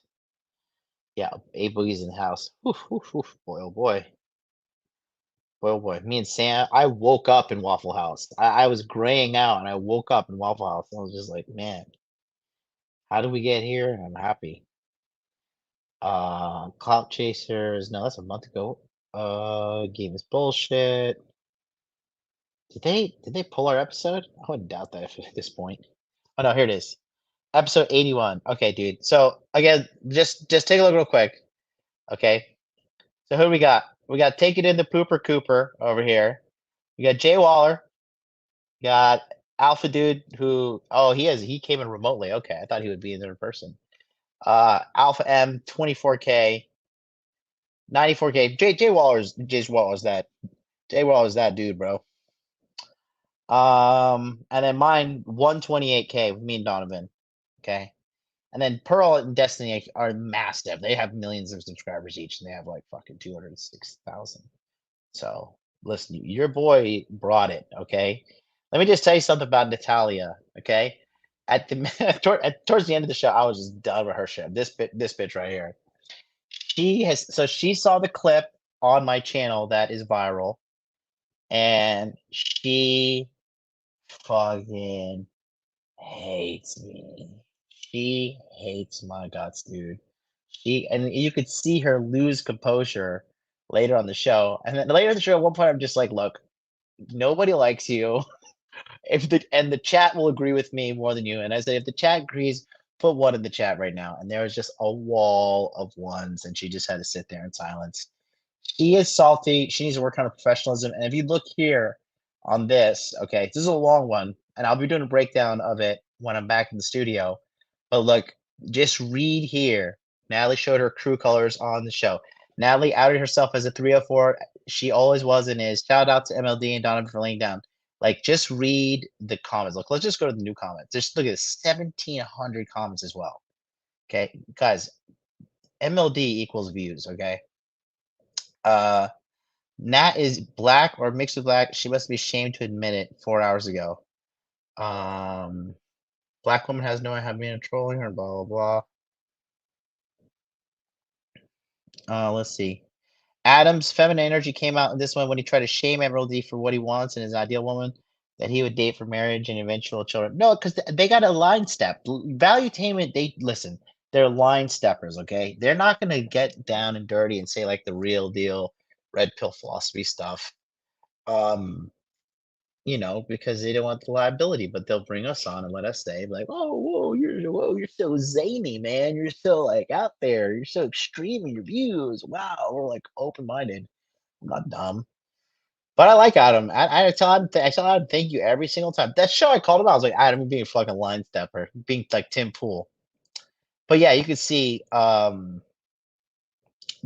Yeah, A Boogie's in the house. Oof, oof, oof. Boy, oh boy. Boy, oh boy. Me and Sam, I woke up in Waffle House. I was graying out and I woke up in Waffle House. And I was just like, man, how did we get here? And I'm happy. Clout Chasers. No, that's a month ago. Game is bullshit. Did they pull our episode? I would doubt that at this point. Oh no, here it is. Episode 81. Okay, dude. So again, just take a look real quick. Okay. So who do we got? We got Take It in the Pooper Cooper over here. We got Jay Waller. Got Alpha Dude who he came in remotely. Okay, I thought he would be in there in person. Alpha M 24K. 94K. Jay Waller's that. Jay Waller's that dude, bro. And then mine 128K with me and Donovan. Okay. And then Pearl and Destiny are massive. They have millions of subscribers each, and they have like fucking 206,000. So listen, your boy brought it. Okay. Let me just tell you something about Natalia. Okay. At the towards the end of the show, I was just done with her shit. This bitch right here. She saw the clip on my channel that is viral, and she fucking hates me. She hates my guts, dude. And you could see her lose composure later on the show. And then later in the show, at one point, I'm just like, look, nobody likes you. The chat will agree with me more than you. And I said, if the chat agrees, put one in the chat right now. And there was just a wall of ones, and she just had to sit there in silence. She is salty. She needs to work on her professionalism. And if you look here on this, okay, this is a long one, and I'll be doing a breakdown of it when I'm back in the studio. But look, just read here. Natalie showed her crew colors on the show. Natalie outed herself as a 304. She always was and is. Shout out to MLD and Donovan for laying down. Like, just read the comments. Look, let's just go to the new comments. Just look at this, 1,700 comments as well. Okay, guys, MLD equals views. Okay. Nat is black or mixed with black. She must be ashamed to admit it 4 hours ago. Black woman has no idea how being trolling her, blah, blah, blah. Let's see. Adam's feminine energy came out in this one when he tried to shame Emerald D for what he wants and his ideal woman that he would date for marriage and eventual children. No, because they got a line step. Valuetainment, listen, they're line steppers, okay? They're not going to get down and dirty and say like the real deal red pill philosophy stuff. Because they don't want the liability, but they'll bring us on and let us say like, whoa, you're so zany, man. You're so like out there. You're so extreme in your views. Wow, we're like open-minded. I'm not dumb. But I like Adam. I tell Adam, I tell Adam, thank you every single time. That show I called him out. I was like, Adam, you're being a fucking line stepper, being like Tim Pool. But yeah, you could see the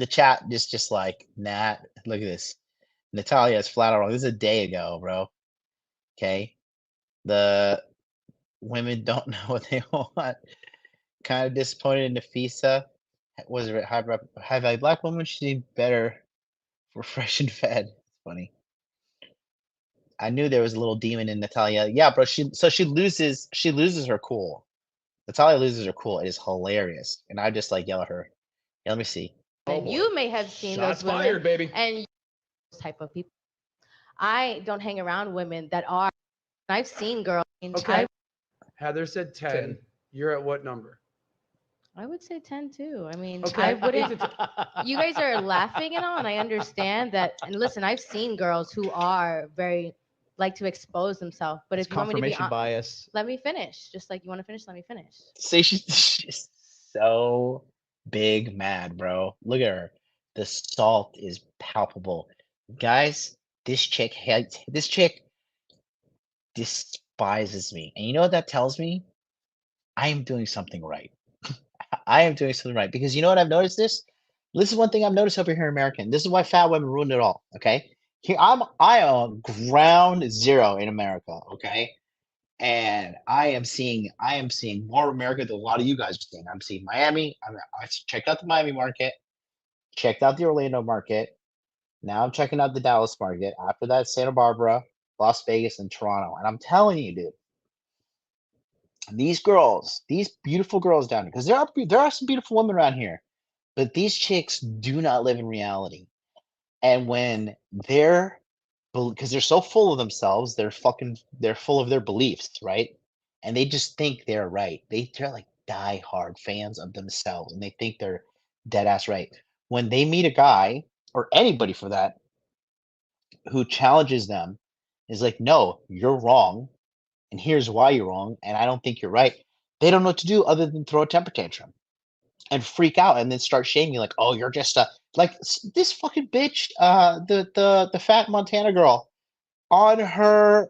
chat just like Nat. Look at this. Natalia is flat out wrong. This is a day ago, bro. Okay, the women don't know what they want. Kind of disappointed in Nafisa. Was it high value black woman? She need better, fresh and fed. Funny. I knew there was a little demon in Natalia. Yeah, bro. She loses her cool. Natalia loses her cool. It is hilarious, and I just like yell at her. Yeah, let me see. And you may have seen Shots those women, fired, baby. and those type of people. I don't hang around women that are. I've seen girls. Okay. Heather said 10. You're at what number? I would say 10 too. I mean, Okay. I wouldn't. You guys are laughing and all, and I understand that. And listen, I've seen girls who are very like to expose themselves. But It's if you want me to be confirmation bias. let me finish. Just like you want to finish, let me finish. See, she's so big mad, bro. Look at her. The salt is palpable, guys. This chick despises me, and you know what that tells me? I am doing something right. I am doing something right because you know what I've noticed this. This is one thing I've noticed over here in America. This is why fat women ruined it all. Okay, here I am on ground zero in America. Okay, and I am seeing more America than a lot of you guys are seeing. I'm seeing Miami. I checked out the Miami market, checked out the Orlando market. Now I'm checking out the Dallas market. After that, Santa Barbara, Las Vegas, and Toronto. And I'm telling you, dude, these girls, these beautiful girls down here, because there are some beautiful women around here, but these chicks do not live in reality. And when because they're so full of themselves, they're full of their beliefs, right? And they just think they're right. They're like diehard fans of themselves, and they think they're dead ass right. When they meet a guy or anybody for that who challenges them, is like, no, you're wrong, and here's why you're wrong, and I don't think you're right. They don't know what to do other than throw a temper tantrum and freak out and then start shaming you like, oh, you're just like this fucking bitch, the fat Montana girl on her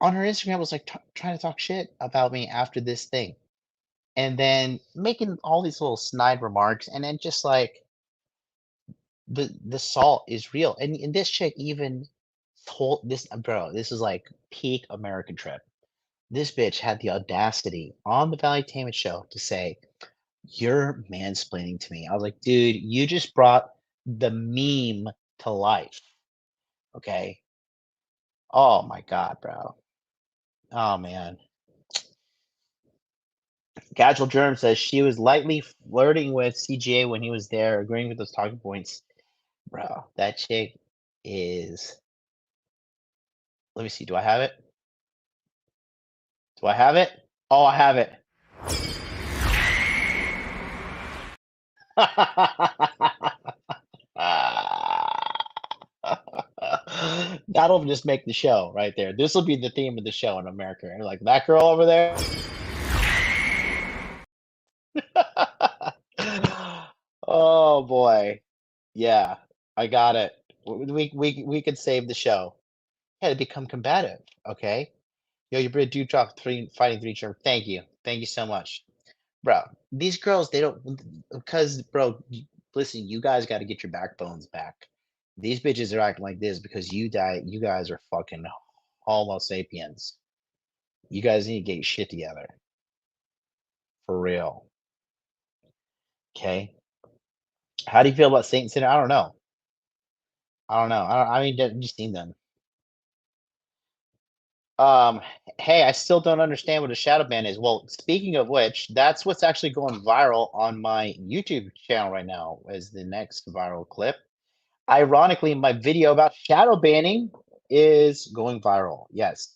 Instagram was like trying to talk shit about me after this thing, and then making all these little snide remarks, and then just like the salt is real, and this chick even told this bro, this is like peak American trip. This bitch had the audacity on the Valuetainment show to say, "You're mansplaining to me." I was like, "Dude, you just brought the meme to life." Okay. Oh my god, bro. Oh man. Casual Germ says she was lightly flirting with CGA when he was there, agreeing with those talking points. Bro, that chick is. Let me see. Do I have it? Do I have it? Oh, I have it. That'll just make the show right there. This will be the theme of the show in America. And like that girl over there. Oh boy. Yeah, I got it. We could save the show. Yeah, to become combative. Okay. Yo, you bring dude drop fighting three germ. Thank you. Thank you so much. Bro, these girls, they don't because bro, listen, you guys got to get your backbones back. These bitches are acting like this because you guys are fucking Homo sapiens. You guys need to get your shit together. For real. Okay. How do you feel about Saint Sinner? I don't know. I mean, have you seen them? Hey, I still don't understand what a shadow ban is. Well, speaking of which, that's what's actually going viral on my YouTube channel right now as the next viral clip. Ironically, my video about shadow banning is going viral. Yes.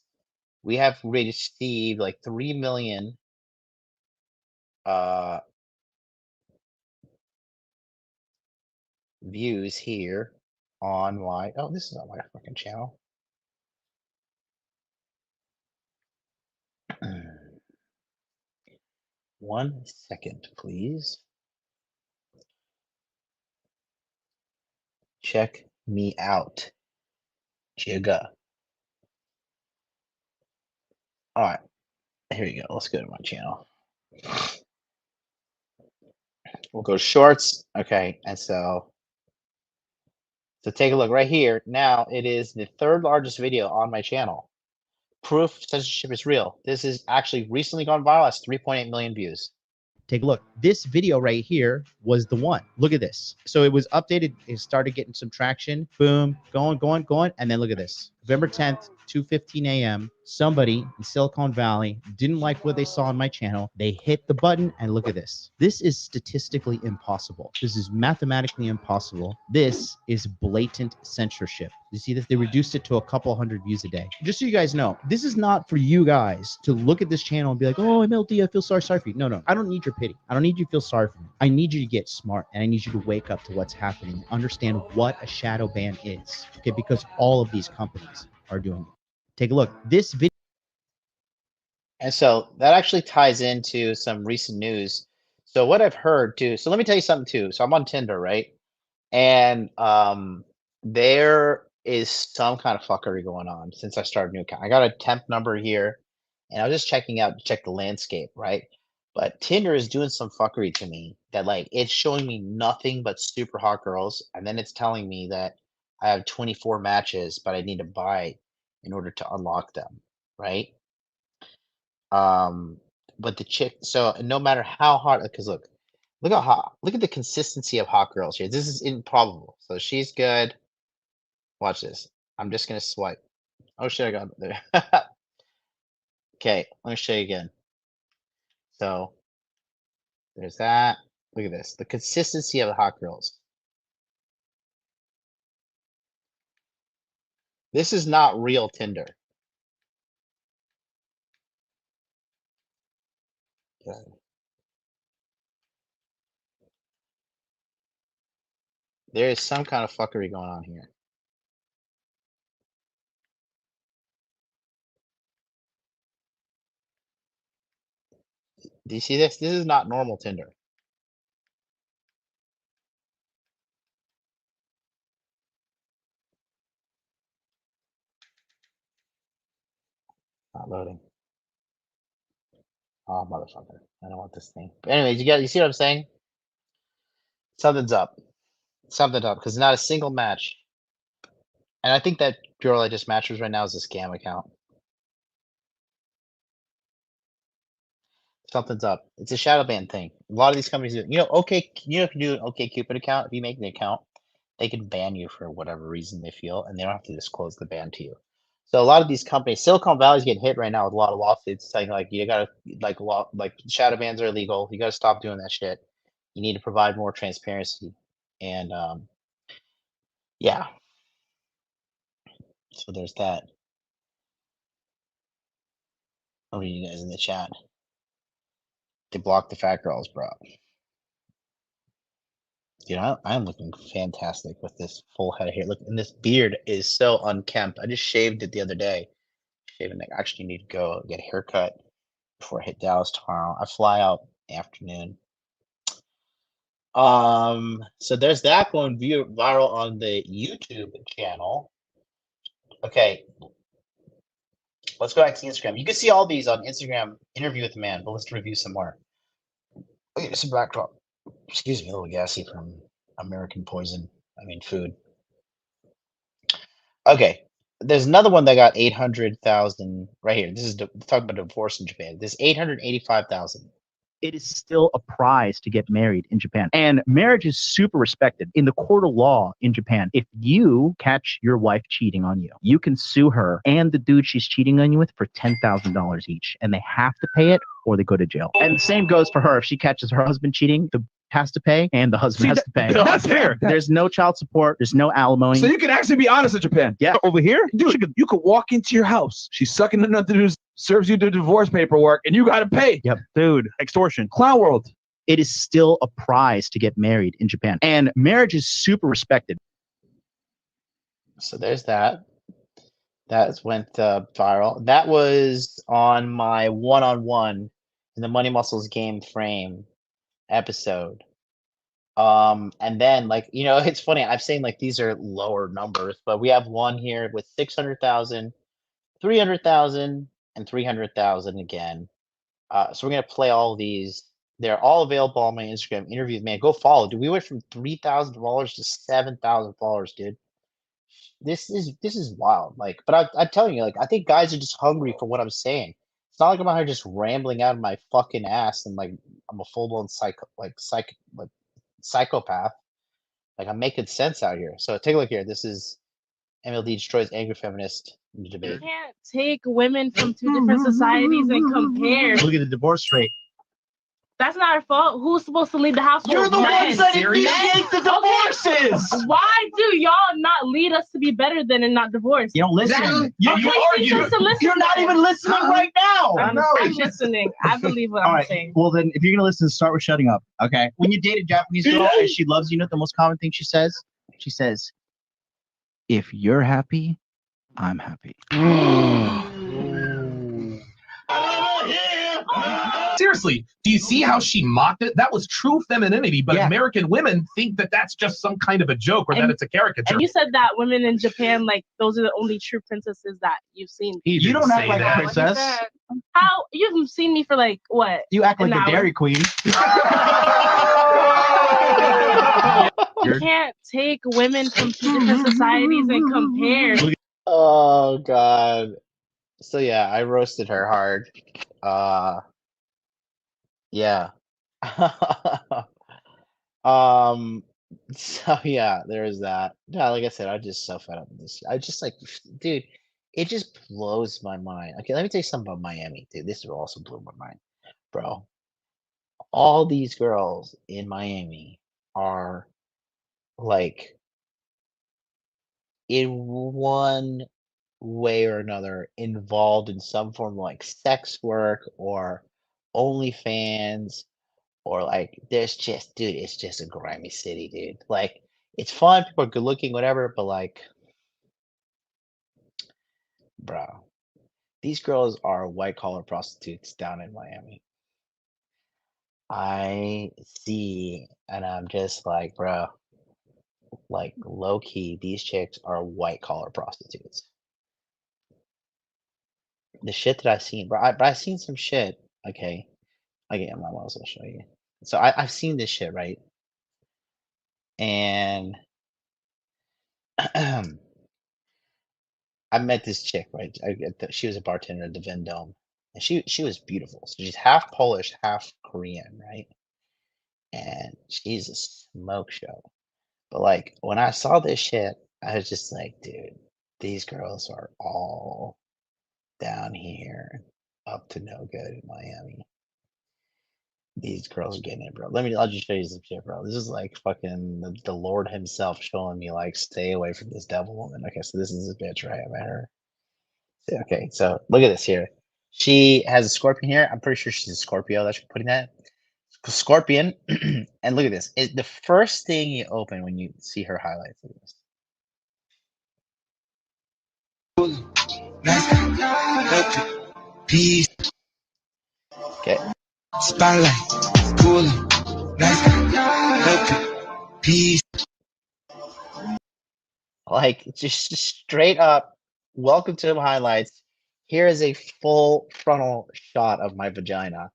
We have received like 3 million views here on my this is not my fucking channel. 1 second, please. Check me out. Jigga. All right, here we go. Let's go to my channel. We'll go to shorts. Okay, and so take a look right here. Now it is the third largest video on my channel. Proof censorship is real. This is actually recently gone viral. Has 3.8 million views. Take a look. This video right here was the one. Look at this. So it was updated. It started getting some traction. Boom, going. And then look at this. November 10th, 2:15 a.m. Somebody in Silicon Valley didn't like what they saw on my channel. They hit the button and look at this. This is statistically impossible. This is mathematically impossible. This is blatant censorship. You see this? They reduced it to a couple hundred views a day. Just so you guys know, this is not for you guys to look at this channel and be like, oh, MLD, I feel sorry for you. No. I don't need your pity. I don't need you to feel sorry for me. I need you to get smart and I need you to wake up to what's happening. Understand what a shadow ban is. Okay, because all of these companies are doing it. Take a look. This video. And so that actually ties into some recent news. So what I've heard too. So let me tell you something too. So I'm on Tinder, right? And there is some kind of fuckery going on since I started a new account. I got a temp number here, and I was just checking out to check the landscape, right? But Tinder is doing some fuckery to me that like it's showing me nothing but super hot girls, and then it's telling me that I have 24 matches, but I need to buy in order to unlock them, right? But the chick, so no matter how hot, because look how hot, look at the consistency of hot girls here. This is improbable. So she's good. Watch this. I'm just gonna swipe. Oh shit, I got it there. Okay, let me show you again. So there's that. Look at this. The consistency of the hot girls. This is not real Tinder. Okay. There is some kind of fuckery going on here. Do you see this? This is not normal Tinder. Not loading. Oh, motherfucker. I don't want this thing. But anyways, you see what I'm saying? Something's up. Something's up because not a single match. And I think that girl I just matched with right now is a scam account. Something's up. It's a shadow ban thing. A lot of these companies do. If you do an OkCupid account, if you make an account, they can ban you for whatever reason they feel, and they don't have to disclose the ban to you. So a lot of these companies, Silicon Valley's getting hit right now with a lot of lawsuits saying like you gotta like shadow bans are illegal. You gotta stop doing that shit. You need to provide more transparency. And yeah. So there's that. I'll read you guys in the chat. They blocked the fat girls, bro. I'm looking fantastic with this full head of hair. Look, and this beard is so unkempt. I just shaved it the other day. Shaving, I actually need to go get a haircut before I hit Dallas tomorrow. I fly out afternoon. So there's that going viral on the YouTube channel. Okay, let's go back to Instagram. You can see all these on Instagram. Interview with the man, but let's review some more. Okay, some backdrop. Excuse me, a little gassy from American poison. I mean, food. Okay, there's another one that got 800,000 right here. This is talking about divorce in Japan. This 885,000. It is still a prize to get married in Japan. And marriage is super respected. In the court of law in Japan, if you catch your wife cheating on you, you can sue her and the dude she's cheating on you with for $10,000 each. And they have to pay it or they go to jail. And the same goes for her. If she catches her husband cheating, the has to pay and the husband has to pay. That's fair. There's no child support. There's no alimony. So you can actually be honest in Japan. Yeah. Over here, dude, you could walk into your house. She's sucking another dude, serves you the divorce paperwork, and you got to pay. Yep. Dude, extortion. Clown world. It is still a prize to get married in Japan. And marriage is super respected. So there's that. That went viral. That was on my one-on-one in the Money Muscles game frame episode. And then like, you know, it's funny. I'm saying like these are lower numbers, but we have one here with 600,000, 300,000, and 300,000 again. So we're gonna play all these. They're all available on my Instagram interviews. Man, go follow. Dude, we went from 3,000 followers to 7,000 followers, dude. This is wild. Like, but I'm telling you, like, I think guys are just hungry for what I'm saying. It's not like I'm out here just rambling out of my fucking ass and like I'm a full blown psychopath. Like I'm making sense out here. So take a look here. This is MLD destroys angry feminist in the You debate. can't take women from two different societies and compare. Look at the divorce rate. That's not our fault. Who's supposed to lead the household? You're the Men. ones that Serious? initiate the divorces. Why do y'all not lead us to be better than and not divorced? You don't listen. Exactly. You Okay, argue. just to listen You're not then. even listening right now. I'm listening. I believe what All I'm right. saying. Well, then, if you're gonna listen, start with shutting up. Okay. When you date a Japanese girl and she loves you, you know what the most common thing she says? She says, "If you're happy, I'm happy." Seriously, do you see how she mocked it? That was true femininity, but Yeah. American women think that that's just some kind of a joke or that And- it's a caricature. And you said that women in Japan, like, those are the only true princesses that you've seen. He You didn't don't act say like a that. princess. How? You've seen me for like, what? You act like An a hour. Dairy Queen. You can't take women from two different societies and compare. Oh god. So yeah, I roasted her hard. Yeah. So yeah, there's that. Yeah, like I said, I'm just so fed up with this. I just like, dude, it just blows my mind. Okay, let me tell you something about Miami, dude. This also blew my mind, bro. All these girls in Miami are like in one way or another involved in some form of like sex work or OnlyFans or like there's just dude, it's just a grimy city, dude. Like it's fun, people are good looking, whatever, but like, bro, these girls are white collar prostitutes down in Miami. I see, and I'm just like, bro, like low key, these chicks are white collar prostitutes. The shit that I've seen, bro, but I've seen some shit. Okay, again, I'm not also show you. So I've seen this shit, right? And I met this chick, right? She was a bartender at the Vendome, and she was beautiful. So she's half Polish, half Korean, right? And she's a smoke show. But like when I saw this shit, I was just like, dude, these girls are all down here, up to no good in Miami. These girls are getting it, bro. I'll just show you some shit, bro. This is like fucking the Lord himself showing me like, stay away from this devil woman. Okay, so this is a bitch, right? I met her. Yeah, okay, so look at this here. She has a scorpion here. I'm pretty sure she's a Scorpio. That's putting that. Scorpion. And look at this. The first thing you open when you see her highlights. Look at this. Peace, Okay. spotlight, cooling, peace. Like just straight up, welcome to the highlights. Here is a full frontal shot of my vagina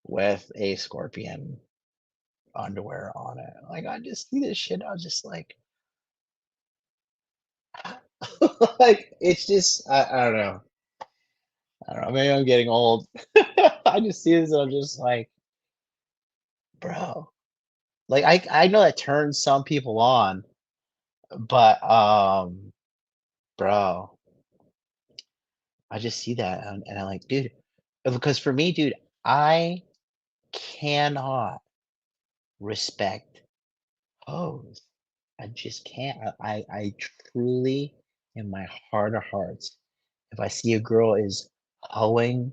with a scorpion underwear on it. Like I just see this shit. I was just like, like it's just I don't know. I don't know. Maybe I'm getting old. I just see this and I'm just like, bro. Like I know that turns some people on, but bro, I just see that and I'm like, dude, because for me, dude, I cannot respect hoes. I just can't. I truly, in my heart of hearts, if I see a girl is hoeing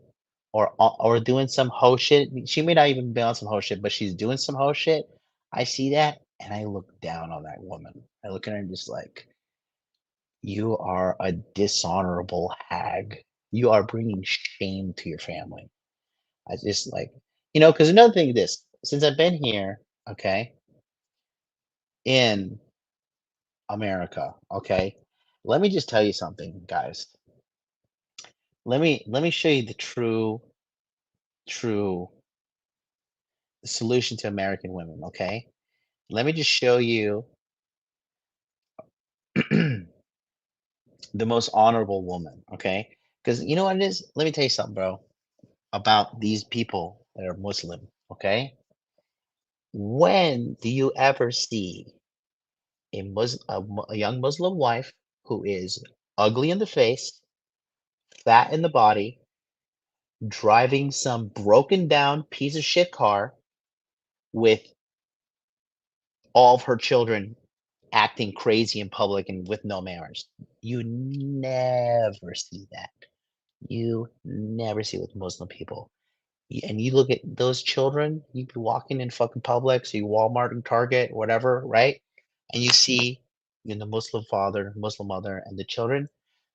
or doing some hoe shit, she may not even be on some hoe shit, but she's doing some hoe shit. I see that and I look down on that woman. I look at her and just like, you are a dishonorable hag. You are bringing shame to your family. I just like, because another thing, this since I've been here, okay, in America. Okay, let me just tell you something, guys. Let me show you the true solution to American women. Okay, let me just show you the most honorable woman. Okay, because you know what it is. Let me tell you something, bro, about these people that are Muslim. Okay, when do you ever see a young Muslim wife who is ugly in the face, fat in the body, driving some broken down piece of shit car with all of her children acting crazy in public and with no manners? You never see that. You never see it with Muslim people. And you look at those children, you be walking in fucking Publix, you Walmart and Target, whatever, right? And you see the Muslim father, Muslim mother, and the children.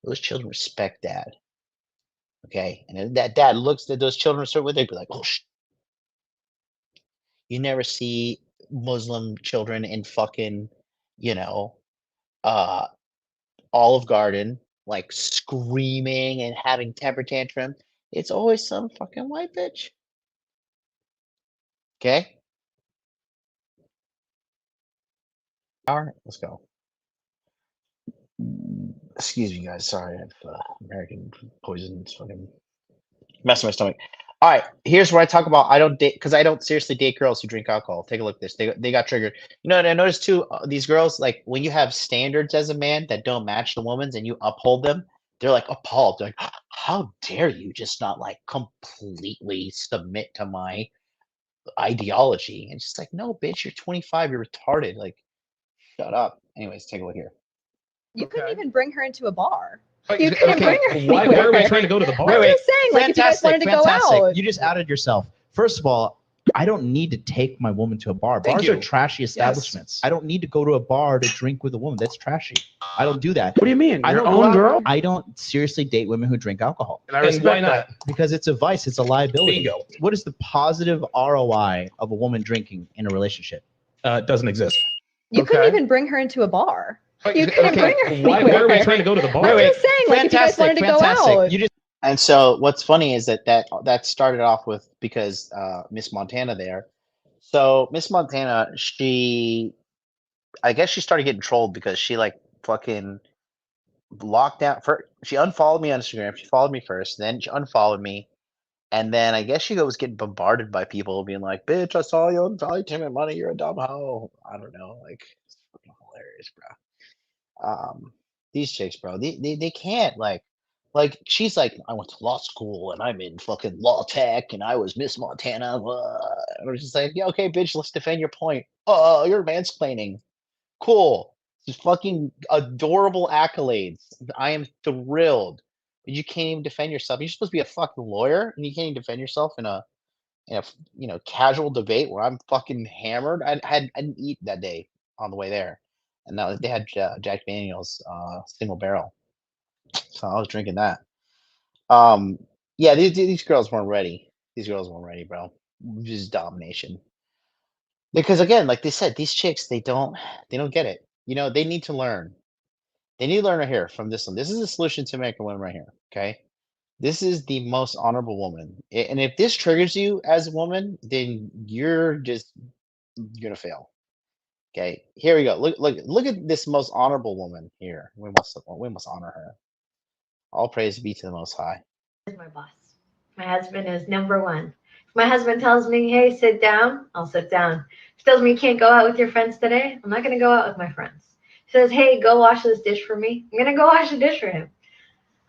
Those children respect dad. Okay, and then that dad looks at those children a certain way, they'd be like, "Oh, you never see Muslim children in fucking, you know, uh, Olive Garden, like screaming and having temper tantrum. It's always some fucking white bitch. Okay, all right, let's go. Excuse me, guys. Sorry, I have American poison. It's fucking messing my stomach. All right, here's where I talk about I don't date because I don't seriously date girls who drink alcohol. Take a look at this. They got triggered. You know what I noticed too? These girls, like when you have standards as a man that don't match the woman's and you uphold them, they're like appalled. They're like, how dare you just not like completely submit to my ideology? And it's just like, no, bitch, you're 25, you're retarded. Like, shut up. Anyways, take a look here. You couldn't even bring her into a bar. Wait, You couldn't bring her Why anywhere. are we trying to go to the bar? I'm just saying, like, if you guys wanted to go out. You just outed yourself. First of all, I don't need to take my woman to a bar. Thank Bars you. are trashy establishments. I don't need to go to a bar to drink with a woman. That's trashy. I don't do that. What do you mean? I Your don't own go out- girl? I don't seriously date women who drink alcohol And I And respect why not? that. because it's a vice. It's a liability. Bingo. What is the positive ROI of a woman drinking in a relationship? It doesn't exist. You couldn't Okay. even bring her into a bar. Wait, You couldn't bring her Why anywhere. are we trying to go to the bar? I'm just saying, like, if you guys wanted to go out. You just And so what's funny is that started off with because Miss Montana there. So Miss Montana, I guess she started getting trolled because she like fucking locked down. She unfollowed me on Instagram. She followed me first, then she unfollowed me, and then I guess she was getting bombarded by people being like, "Bitch, I saw you on Valley Timid Money. You're a dumb hoe." I don't know, like it's fucking hilarious, bro. These chicks, bro, they can't like she's like, I went to law school and I'm in fucking law tech and I was Miss Montana. And I was just like, yeah, okay, bitch, let's defend your point. Oh, you're mansplaining. Cool. Just fucking adorable accolades. I am thrilled. But you can't even defend yourself. You're supposed to be a fucking lawyer and you can't even defend yourself in a casual debate where I'm fucking hammered. I didn't eat that day on the way there, and now they had Jack Daniels single barrel, so I was drinking that. Yeah, these girls weren't ready. These girls weren't ready, bro. Just domination. Because again, like they said, these chicks they don't get it. They need to learn. They need to learn right here from this one. This is the solution to American women right here. Okay. This is the most honorable woman. And if this triggers you as a woman, then you're gonna fail. Okay, here we go. Look at this most honorable woman here. We must honor her. All praise be to the Most High. Is my boss. My husband is number one. If my husband tells me, hey, sit down, I'll sit down. If he tells me you can't go out with your friends today, I'm not gonna go out with my friends. He says, hey, go wash this dish for me, I'm gonna go wash the dish for him.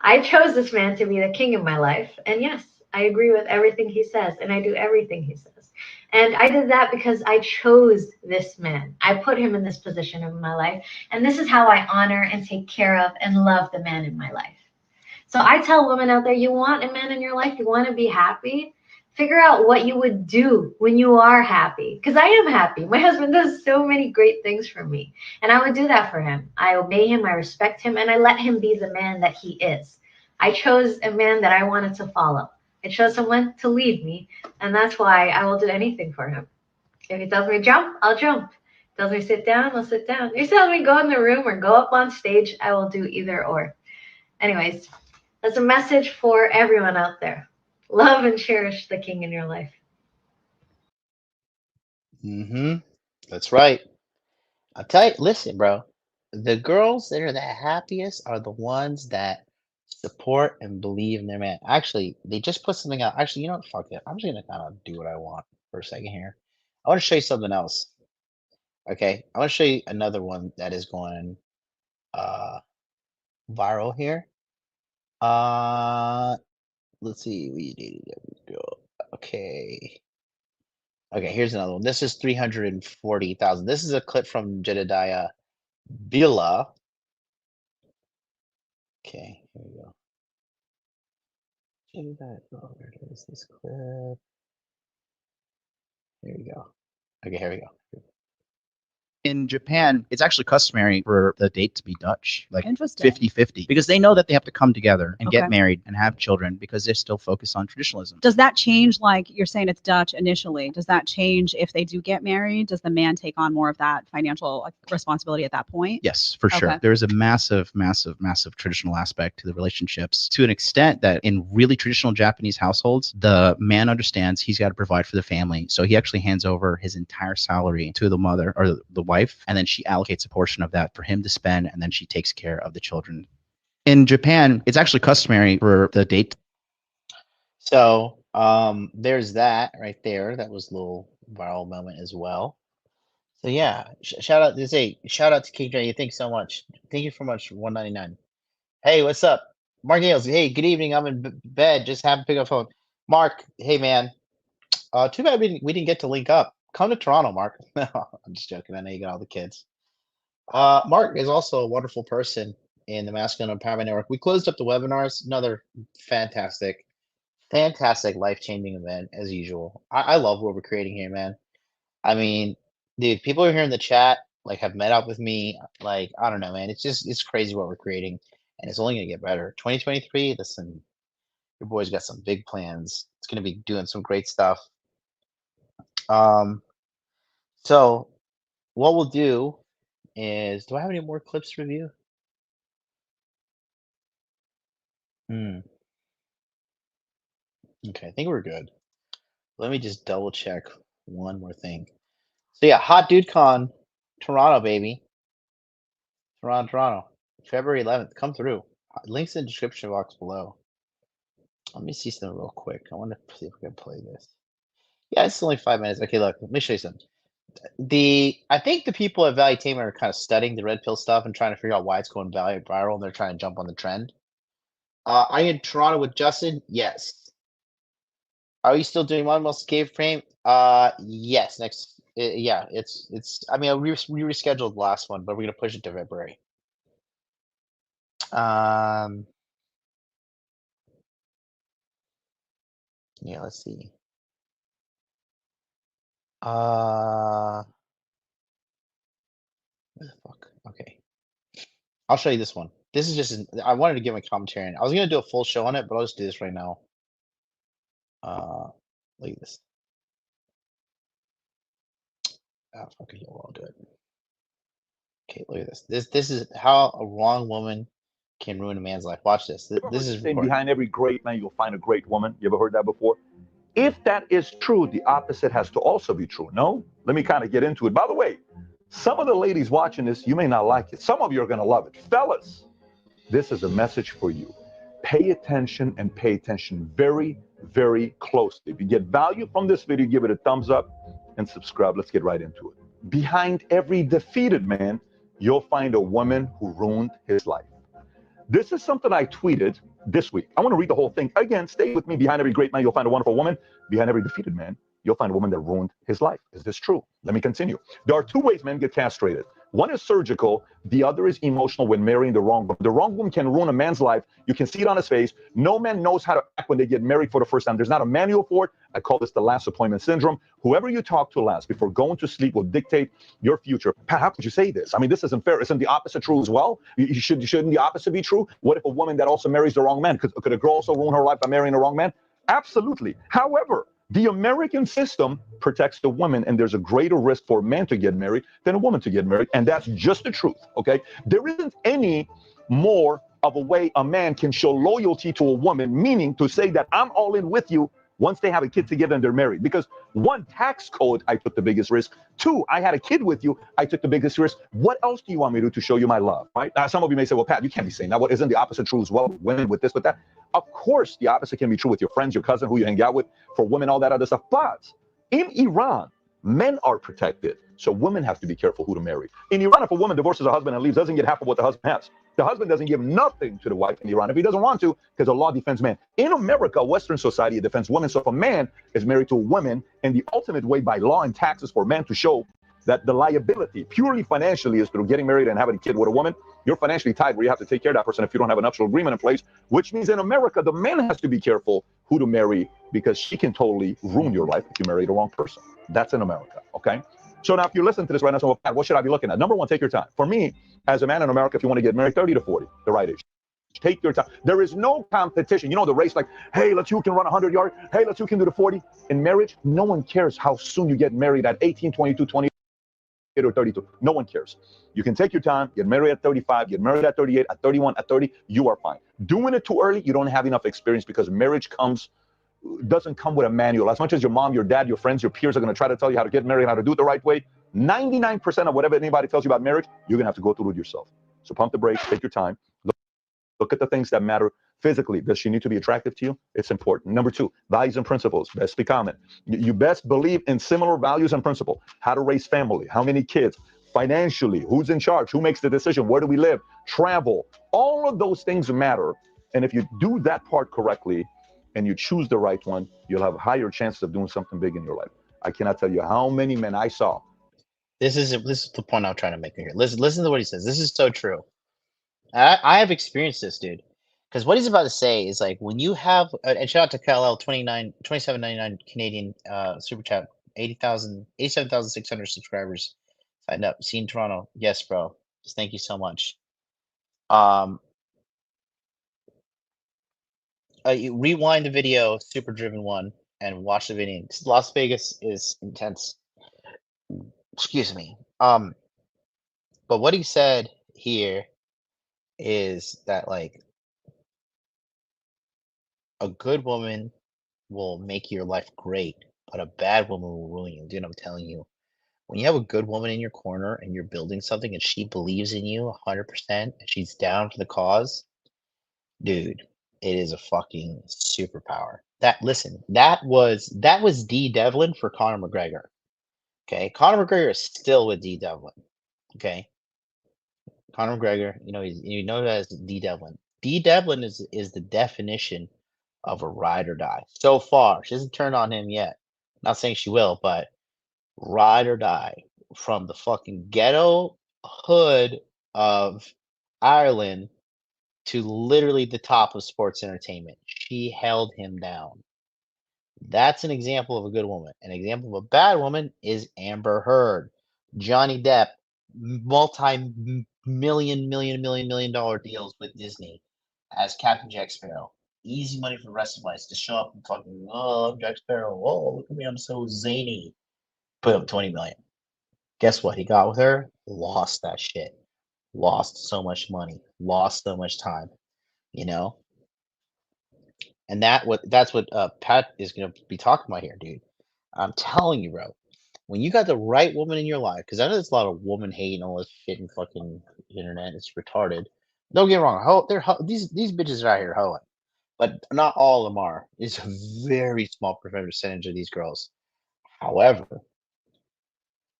I chose this man to be the king of my life, and yes, I agree with everything he says, and I do everything he says. And I did that because I chose this man. I put him in this position in my life, and this is how I honor and take care of and love the man in my life. So I tell women out there, you want a man in your life, you want to be happy, figure out what you would do when you are happy. Because I am happy. My husband does so many great things for me. And I would do that for him. I obey him, I respect him, and I let him be the man that he is. I chose a man that I wanted to follow. I chose someone to lead me, and that's why I will do anything for him. If he tells me to jump, I'll jump. Tells me sit down, I'll sit down. You tell me go in the room or go up on stage, I will do either or. Anyways, that's a message for everyone out there. Love and cherish the king in your life. Mm-hmm. That's right. I'll tell you, listen, bro. The girls that are the happiest are the ones that support and believe in their man. Actually, they just put something out. Actually, you know what? Fuck it. I'm just gonna kind of do what I want for a second here. I want to show you something else. Okay, I want to show you another one that is going uh viral here. Let's see. There we go. Okay. Okay, here's another one. This is 340,000. This is a clip from Jedediah Bila. Okay, here we go. Jedediah, oh, where is this clip? Here we go. Okay, here we go. In Japan, it's actually customary for the date to be Dutch, like Interesting. 50-50, because they know that they have to come together and Okay. get married and have children because they're still focused on traditionalism. Does that change, like you're saying it's Dutch initially? Does that change if they do get married? Does the man take on more of that financial responsibility at that point? Yes, for sure. Okay. There is a massive, massive, massive traditional aspect to the relationships to an extent that in really traditional Japanese households, the man understands he's got to provide for the family. So he actually hands over his entire salary to the mother or the wife, and then she allocates a portion of that for him to spend, and then she takes care of the children. In Japan, it's actually customary for the date. So there's that right there. That was a little viral moment as well. So yeah, shout out to shout out to King J. Thanks so much. Thank you so much. 199. Hey, what's up, Mark Niels? Hey, good evening. I'm in bed. Just haven't picked up phone. Mark, hey man. Too bad we didn't get to link up. Come to Toronto, Mark. I'm just joking. I know you got all the kids. Mark is also a wonderful person in the Masculine Empowerment Network. We closed up the webinars. Another fantastic, fantastic, life-changing event as usual. I love what we're creating here, man. I mean, dude, people are here in the chat, like have met up with me. Like, I don't know, man. It's crazy what we're creating, and it's only gonna get better. 2023, listen, your boy's got some big plans. It's gonna be doing some great stuff. So what we'll do is, do I have any more clips to review? Okay, I think we're good. Let me just double check one more thing. So yeah, Hot Dude Con Toronto, baby. Toronto. February 11th. Come through. Links in the description box below. Let me see something real quick. I want to see if we can play this. Yeah, it's only 5 minutes. Okay, look, let me show you something. I think the people at Valuetainment are kind of studying the red pill stuff and trying to figure out why it's going viral, and they're trying to jump on the trend. Are you in Toronto with Justin? Yes. Are you still doing one most cave frame? Yes. Next, yeah, it's. I mean, we rescheduled the last one, but we're gonna push it to February. Yeah, let's see. Where the fuck? Okay. I'll show you this one. This is just, I wanted to give my commentary on it. I was going to do a full show on it, but I'll just do this right now. Look at this. Ah, fuck it, I'll do it. Okay, look at this. This is how a wrong woman can ruin a man's life. Watch this. This is behind every great man, you'll find a great woman. You ever heard that before? If that is true, the opposite has to also be true. No? Let me kind of get into it. By the way, some of the ladies watching this, you may not like it. Some of you are going to love it. Fellas, this is a message for you. Pay attention and pay attention very, very closely. If you get value from this video, give it a thumbs up and subscribe. Let's get right into it. Behind every defeated man, you'll find a woman who ruined his life. This is something I tweeted this week. I want to read the whole thing. Again, stay with me. Behind every great man, you'll find a wonderful woman. Behind every defeated man, you'll find a woman that ruined his life. Is this true? Let me continue. There are two ways men get castrated. One is surgical. The other is emotional when marrying the wrong woman. The wrong woman can ruin a man's life. You can see it on his face. No man knows how to act when they get married for the first time. There's not a manual for it. I call this the last appointment syndrome. Whoever you talk to last before going to sleep will dictate your future. Pat, how could you say this? I mean, this isn't fair. Isn't the opposite true as well? Shouldn't the opposite be true? What if a woman that also marries the wrong man? Could a girl also ruin her life by marrying the wrong man? Absolutely. However, The American system protects the women, and there's a greater risk for a man to get married than a woman to get married, and that's just the truth, okay? There isn't any more of a way a man can show loyalty to a woman, meaning to say that I'm all in with you once they have a kid together and they're married. Because one, tax code, I took the biggest risk. Two, I had a kid with you, I took the biggest risk. What else do you want me to do to show you my love, right? Now, some of you may say, well, Pat, you can't be saying that. What, isn't the opposite true as well? Women with this, with that? Of course, the opposite can be true with your friends, your cousin, who you hang out with, for women, all that other stuff. But in Iran, men are protected, so women have to be careful who to marry. In Iran, if a woman divorces her husband and leaves, doesn't get half of what the husband has. The husband doesn't give nothing to the wife in Iran if he doesn't want to, because the law defends men. In America, Western society, it defends women. So if a man is married to a woman, and the ultimate way by law and taxes for men to show that the liability purely financially is through getting married and having a kid with a woman, you're financially tied where you have to take care of that person if you don't have a nuptial agreement in place, which means in America, the man has to be careful who to marry, because she can totally ruin your life if you marry the wrong person. That's in America, okay? So now if you listen to this right now, so Pat, what should I be looking at? Number one, take your time. For me, as a man in America, if you want to get married, 30 to 40, the right age. Take your time. There is no competition. You know the race, like, hey, let's who can run 100 yards. Hey, let's who can do the 40. In marriage, no one cares how soon you get married at 18, 22, 28, or 32. No one cares. You can take your time, get married at 35, get married at 38, at 31, at 30, you are fine. Doing it too early, you don't have enough experience, because marriage doesn't come with a manual. As much as your mom, your dad, your friends, your peers are going to try to tell you how to get married, how to do it the right way, 99% of whatever anybody tells you about marriage, you're going to have to go through it yourself. So pump the brakes, take your time, look at the things that matter physically. Does she need to be attractive to you? It's important. Number two, values and principles. Best be common. You best believe in similar values and principles. How to raise family, how many kids, financially, who's in charge, who makes the decision, where do we live, travel. All of those things matter. And if you do that part correctly, and you choose the right one, you'll have higher chances of doing something big in your life. I cannot tell you how many men I saw. This is the point I'm trying to make here. Listen to what he says. This is so true. I have experienced this, dude. Because what he's about to say is, like, when you have and shout out to KLL 27.99 Canadian super chat, 87,600 subscribers signed up. Seen Toronto, yes, bro. Just thank you so much. You rewind the video, Super Driven one, and watch the video. Las Vegas is intense. Excuse me. But what he said here is that, like, a good woman will make your life great, but a bad woman will ruin you. Dude, I'm telling you, when you have a good woman in your corner and you're building something and she believes in you 100% and she's down for the cause, dude, it is a fucking superpower. That was D Devlin for Conor McGregor. Okay, Conor McGregor is still with D Devlin. Okay, Conor McGregor, you know that as D Devlin. D Devlin is the definition of a ride or die. So far, she hasn't turned on him yet. Not saying she will, but ride or die from the fucking ghetto hood of Ireland to literally the top of sports entertainment. She held him down. That's an example of a good woman. An example of a bad woman is Amber Heard. Johnny Depp, million dollar deals with Disney as Captain Jack Sparrow. Easy money for the rest of us to show up and fucking, oh, I'm Jack Sparrow. Oh, look at me, I'm so zany. Put up 20 million. Guess what he got with her? Lost that shit. Lost so much money. Lost so much time. And that's what Pat is going to be talking about here, dude. I'm telling you, bro. When you got the right woman in your life, because I know there's a lot of woman hate and all this shit in fucking internet. It's retarded. Don't get me wrong. These bitches are out here hoeing, but not all of them are. It's a very small percentage of these girls. However,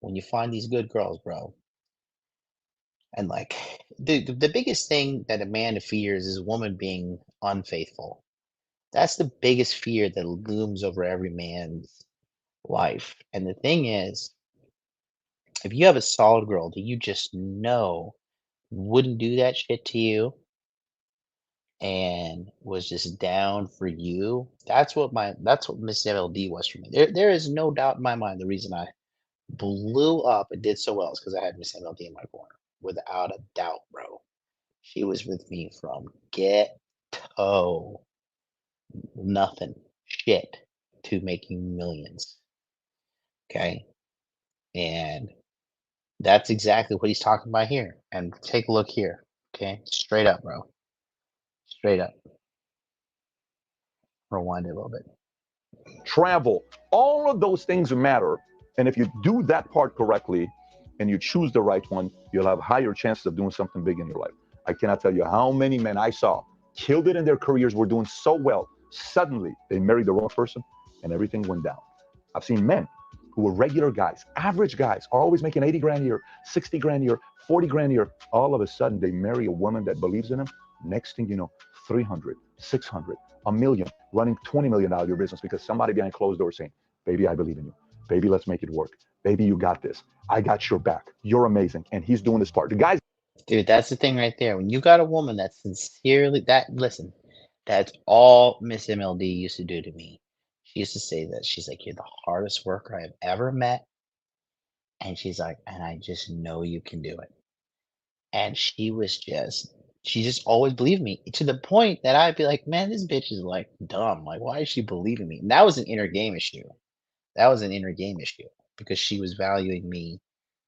when you find these good girls, bro, and like the biggest thing that a man fears is a woman being unfaithful. That's the biggest fear that looms over every man's life. And the thing is, if you have a solid girl that you just know wouldn't do that shit to you and was just down for you, that's what Miss MLD was for me. There is no doubt in my mind the reason I blew up and did so well is because I had Miss MLD in my corner. Without a doubt, bro. She was with me from get-go. Nothing. Shit. to making millions. Okay. And that's exactly what he's talking about here. And take a look here. Okay. Straight up, bro. Straight up. Rewind it a little bit. Travel, all of those things matter. And if you do that part correctly and you choose the right one, you'll have higher chances of doing something big in your life. I cannot tell you how many men I saw killed it in their careers, were doing so well. Suddenly, they married the wrong person and everything went down. I've seen men who were regular guys, average guys, are always making 80 grand a year, 60 grand a year, 40 grand a year. All of a sudden, they marry a woman that believes in them. Next thing you know, 300, 600, a million, running $20 million out of your business because somebody behind closed doors saying, baby, I believe in you. Baby, let's make it work. Baby, you got this. I got your back. You're amazing. And he's doing his part. The guy's Dude, that's the thing right there. When you got a woman that sincerely, listen, that's all Miss MLD used to do to me. She used to say that. She's like, you're the hardest worker I've ever met. And she's like, and I just know you can do it. And she just always believed me to the point that I'd be like, man, this bitch is like dumb. Like, why is she believing me? And that was an inner game issue. That was an inner game issue because she was valuing me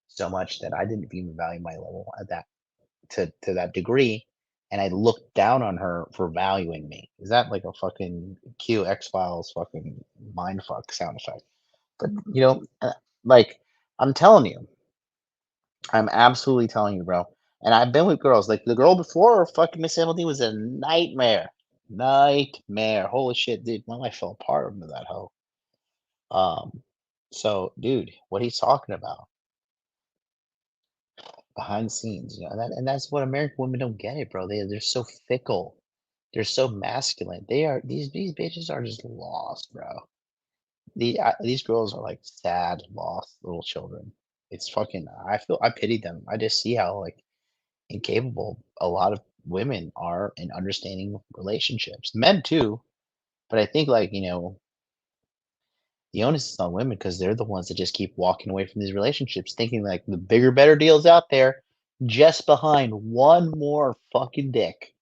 so much that I didn't even value my level at that to that degree. And I looked down on her for valuing me. Is that like a fucking X-Files fucking mindfuck sound effect? But like I'm telling you, I'm absolutely telling you, bro. And I've been with girls. Like the girl before fucking Miss Emily was a nightmare. Nightmare. Holy shit, dude. My life fell apart under that hoe. So dude, what he's talking about behind the scenes, and that's what American women don't get it, bro. They're so fickle. They're so masculine. These bitches are just lost, bro. These girls are like sad, lost little children. It's fucking. I pity them. I just see how like incapable a lot of women are in understanding relationships. Men too, but I think like the onus is on women because they're the ones that just keep walking away from these relationships, thinking like the bigger, better deals out there, just behind one more fucking dick.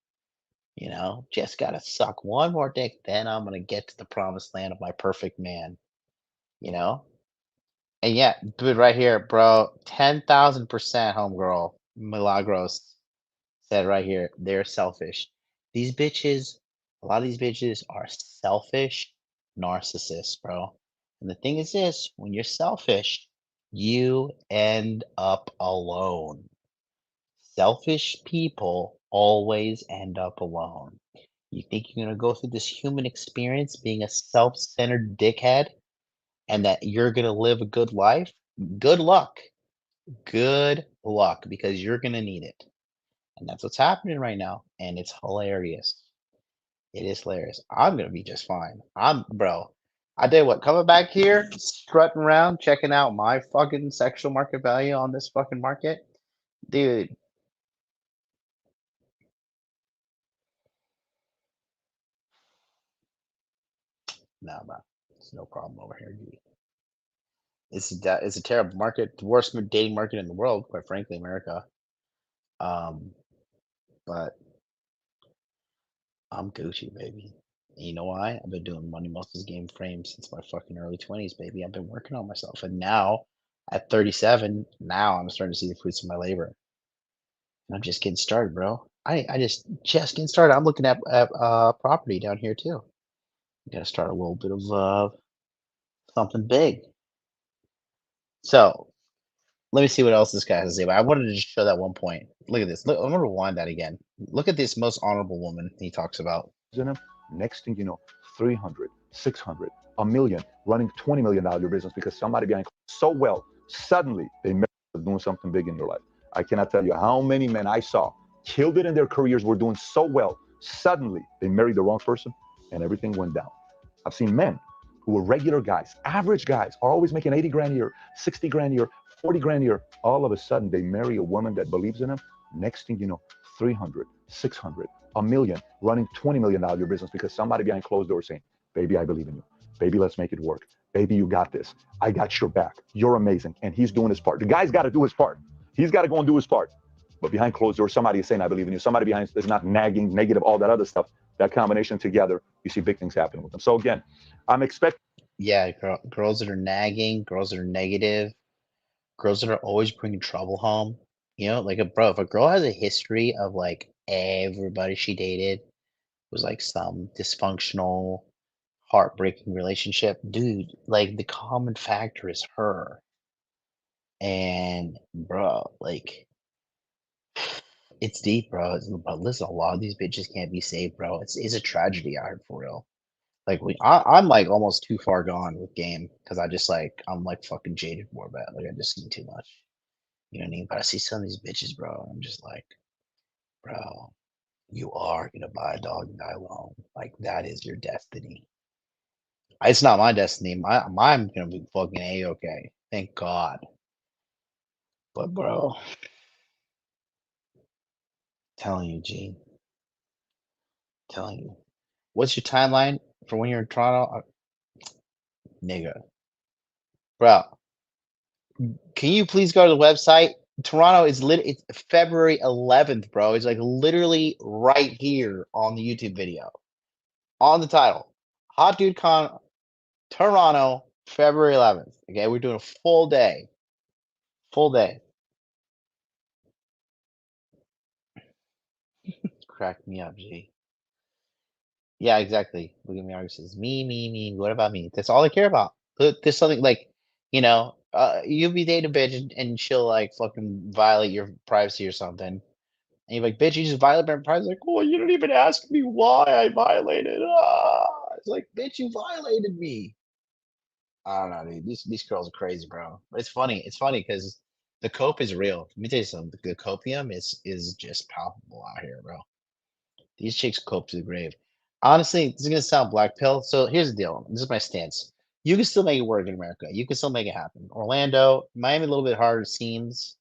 Just gotta suck one more dick, then I'm gonna get to the promised land of my perfect man. You know. And yeah, dude, right here, bro, 10,000% homegirl Milagros said right here, they're selfish. These bitches, a lot of these bitches are selfish narcissists, bro. And the thing is this, when you're selfish, you end up alone. Selfish people always end up alone. You think you're going to go through this human experience being a self-centered dickhead and that you're going to live a good life? Good luck. Good luck because you're going to need it. And that's what's happening right now. And it's hilarious. It is hilarious. I'm going to be just fine. Bro, I tell you what, coming back here, strutting around, checking out my fucking sexual market value on this fucking market. Dude. No, man. It's no problem over here, dude. It's a terrible market. The worst dating market in the world, quite frankly, America. But I'm Gucci, baby. And you know why? I've been doing Money Muscles game frame since my fucking early 20s, baby. I've been working on myself. And now, at 37, now I'm starting to see the fruits of my labor. And I'm just getting started, bro. I just getting started. I'm looking at property down here, too. Got to start a little bit of something big. So, let me see what else this guy has to say. But I wanted to just show that one point. Look at this. Look, I'm going to rewind that again. Look at this most honorable woman he talks about. Next thing you know, 300, 600, a million, running $20 million out of your business because somebody behind so well, suddenly they met doing something big in their life. I cannot tell you how many men I saw killed it in their careers, were doing so well. Suddenly they married the wrong person and everything went down. I've seen men who were regular guys, average guys, are always making 80 grand a year, 60 grand a year, 40 grand a year. All of a sudden they marry a woman that believes in them. Next thing you know, 300, 600, a million, running $20 million out of your business because somebody behind closed doors saying, baby, I believe in you. Baby, let's make it work. Baby, you got this. I got your back. You're amazing. And he's doing his part. The guy's got to do his part. He's got to go and do his part. But behind closed doors, somebody is saying, I believe in you. Somebody behind is not nagging, negative, all that other stuff. That combination together, you see big things happening with them. So again, I'm expecting. Yeah, girls that are nagging, girls that are negative, girls that are always bringing trouble home. You know, like bro, if a girl has a history of like everybody she dated was like some dysfunctional, heartbreaking relationship, dude, like the common factor is her. And bro, like it's deep, bro. But listen, a lot of these bitches can't be saved, bro. It's a tragedy out here for real. Like I'm like almost too far gone with game because I'm like fucking jaded more bad. Like I just seen too much. You know what I mean? But I see some of these bitches, bro. I'm just like, bro, you are gonna buy a dog and die alone. Like that is your destiny. It's not my destiny. Mine gonna be fucking a-okay. Thank God. But bro, telling you, G, telling you. What's your timeline for when you're in Toronto? Nigga. Bro, can you please go to the website? Toronto is it's February 11th, bro. It's like literally right here on the YouTube video. On the title. Hot Dude Con Toronto, February 11th. Okay, we're doing a full day. Full day. Crack me up, G. Yeah, exactly. Look at me, Argus says, me. What about me? That's all I care about. There's something like, you'll be dating a bitch and she'll like fucking violate your privacy or something. And you're like, bitch, you just violated my privacy. Like, oh, you don't even ask me why I violated. It's like, bitch, you violated me. I don't know, dude. These girls are crazy, bro. But it's funny. It's funny because the cope is real. Let me tell you something. The copium is just palpable out here, bro. These chicks cope to the grave. Honestly, this is gonna sound black pill. So here's the deal. This is my stance. You can still make it work in America. You can still make it happen. Orlando, Miami, a little bit harder it seems.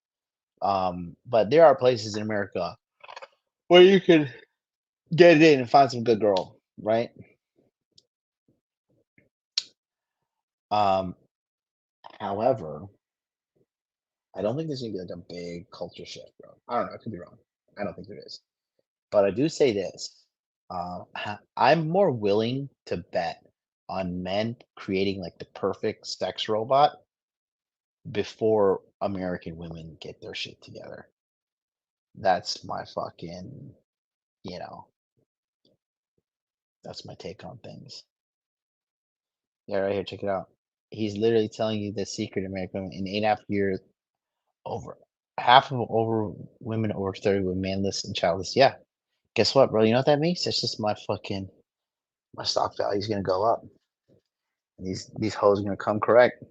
But there are places in America where you can get it in and find some good girl, right? However, I don't think there's gonna be like a big culture shift, bro. I don't know. I could be wrong. I don't think there is. But I do say this. I'm more willing to bet on men creating like the perfect sex robot before American women get their shit together. That's my fucking, you know, that's my take on things. Yeah, right here, check it out. He's literally telling you the secret American women in 8.5 years, over half of over women over 30 were manless and childless. Yeah. Guess what, bro? You know what that means? That's just my stock value is gonna go up. These hoes are gonna come correct.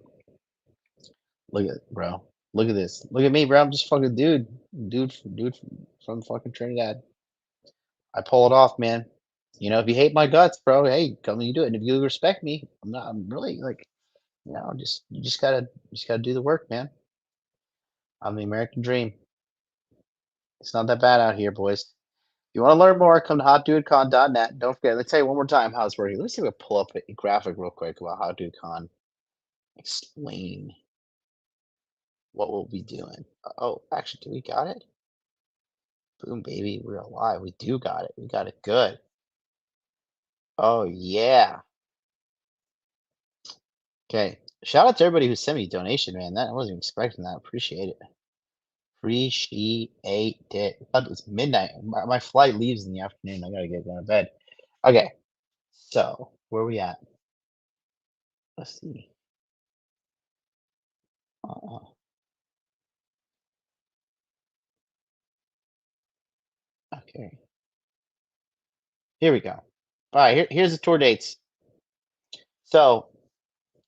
Look at it, bro. Look at this. Look at me, bro. I'm just fucking dude from fucking Trinidad. I pull it off, man. You know, if you hate my guts, bro, hey, come and you do it. And if you respect me, I'm really like, you just gotta do the work, man. I'm the American dream. It's not that bad out here, boys. If you want to learn more, come to hotdudecon.net. Don't forget, let's tell you one more time how it's working. Let's see if we pull up a graphic real quick about how DudeCon explain what we'll be doing. Oh, actually, do we got it? Boom, baby, we're alive. We do got it. We got it good. Oh, yeah. Okay. Shout out to everybody who sent me a donation, man. I wasn't even expecting that. Appreciate it. Appreciate it. But it's midnight. My flight leaves in the afternoon. I gotta get going to bed. Okay. So, where are we at? Let's see. Okay. Here we go. All right, here's the tour dates. So,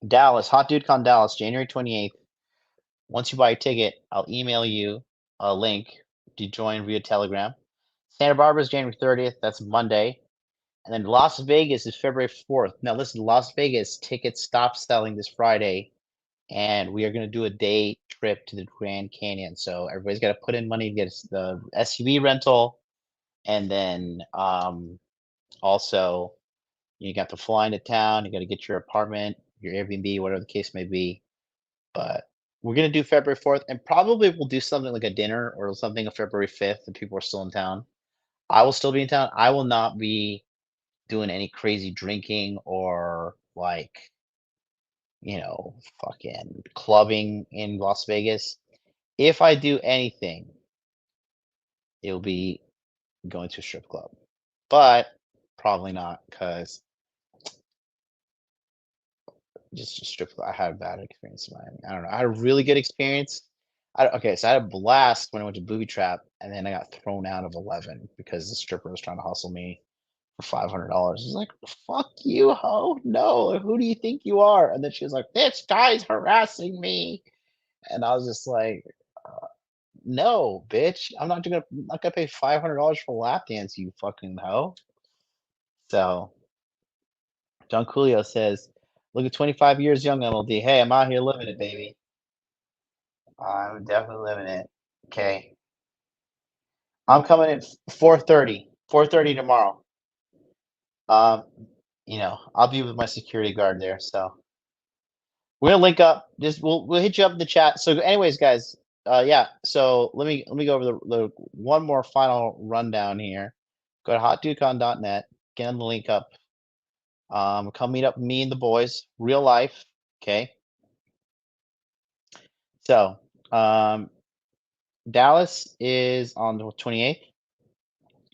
Dallas, Hot Dude Con Dallas, January 28th. Once you buy a ticket, I'll email you a link to join via Telegram. Santa Barbara is January 30th. That's Monday. And then Las Vegas is February 4th. Now, listen, Las Vegas tickets stop selling this Friday, and we are going to do a day trip to the Grand Canyon. So everybody's got to put in money to get the SUV rental, and then also you got to fly into town. You got to get your apartment, your Airbnb, whatever the case may be. But we're going to do February 4th, and probably we'll do something like a dinner or something on February 5th if people are still in town. I will still be in town. I will not be doing any crazy drinking or like fucking clubbing in Las Vegas. If I do anything, it'll be going to a strip club, but probably not because just a strip club. I had a bad experience in Miami. I don't know. I had a really good experience. Okay, so I had a blast when I went to Booby Trap, and then I got thrown out of 11 because the stripper was trying to hustle me for $500. It's like, fuck you, ho. No, who do you think you are? And then she was like, this guy's harassing me. And I was just like, no, bitch. I'm not gonna pay $500 for a lap dance, you fucking hoe. So John Coolio says, look at 25 years young, MLD. Hey, I'm out here living it, baby. I'm definitely living it. Okay. I'm coming at 4:30. 4:30 tomorrow. I'll be with my security guard there. So we're gonna link up. Just we'll hit you up in the chat. So, anyways, guys, yeah. So let me go over the one more final rundown here. Go to hotdudecon.net, get on the link up. Come meet up with me and the boys, real life. Okay. So, Dallas is on the 28th.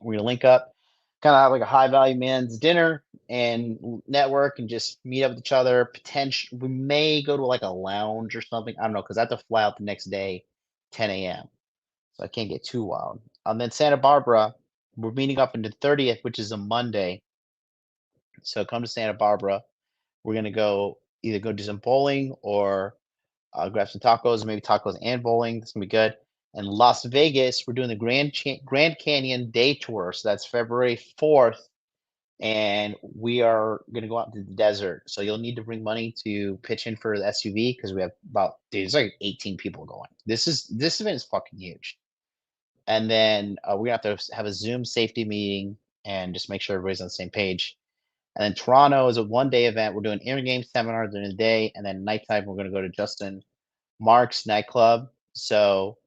We're gonna link up, kind of have like a high value man's dinner and network and just meet up with each other. Potential, we may go to like a lounge or something. I don't know because I have to fly out the next day, 10 a.m. So I can't get too wild. Then Santa Barbara, we're meeting up on the 30th, which is a Monday. So come to Santa Barbara. We're gonna either go do some bowling or grab some tacos, maybe tacos and bowling. That's gonna be good. And Las Vegas, we're doing the Grand Canyon day tour. So that's February 4th. And we are going to go out into the desert. So you'll need to bring money to pitch in for the SUV because we have there's like 18 people going. This event is fucking huge. And then we're going to have to have a Zoom safety meeting and just make sure everybody's on the same page. And then Toronto is a 1-day event. We're doing in-game seminars during the day. And then nighttime, we're going to go to Justin Mark's nightclub. So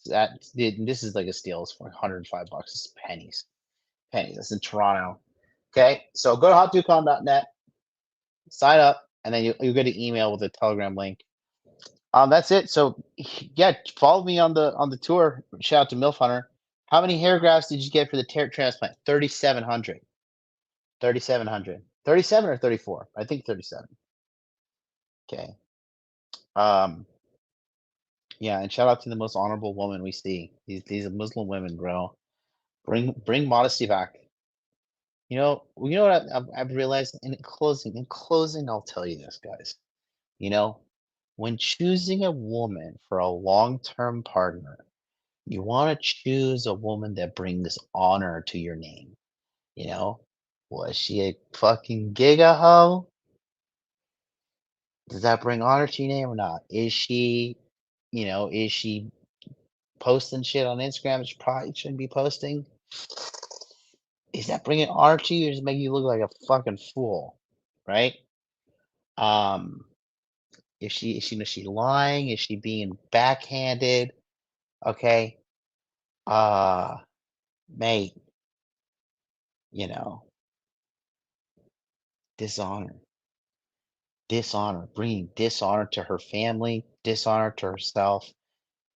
this is like a steal. It's for $105. It's pennies. That's in Toronto. Okay, so go to hotdudecon.net, sign up, and then you'll get an email with a Telegram link. That's it. So yeah, follow me on the tour. Shout out to MILF Hunter. How many hair grafts did you get for the transplant? 3,700. 3,700. 37 or 34? I think 37. Okay. Yeah, and shout out to the most honorable woman we see. These are Muslim women, bro. Bring modesty back. You know what I've realized in closing, I'll tell you this, guys. When choosing a woman for a long-term partner, you want to choose a woman that brings honor to your name. Was she a fucking giga hoe? Does that bring honor to your name or not? Is she posting shit on Instagram that she probably shouldn't be posting? Is that bringing honor to you or does it make you look like a fucking fool? Right? Is she lying? Is she being backhanded? Okay. Mate, dishonor. Bringing dishonor to her family, dishonor to herself,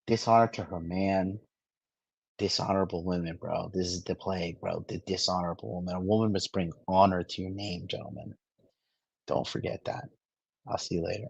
dishonor to her man. Dishonorable women, bro. This is the plague, bro. The dishonorable woman. A woman must bring honor to your name, gentlemen. Don't forget that. I'll see you later.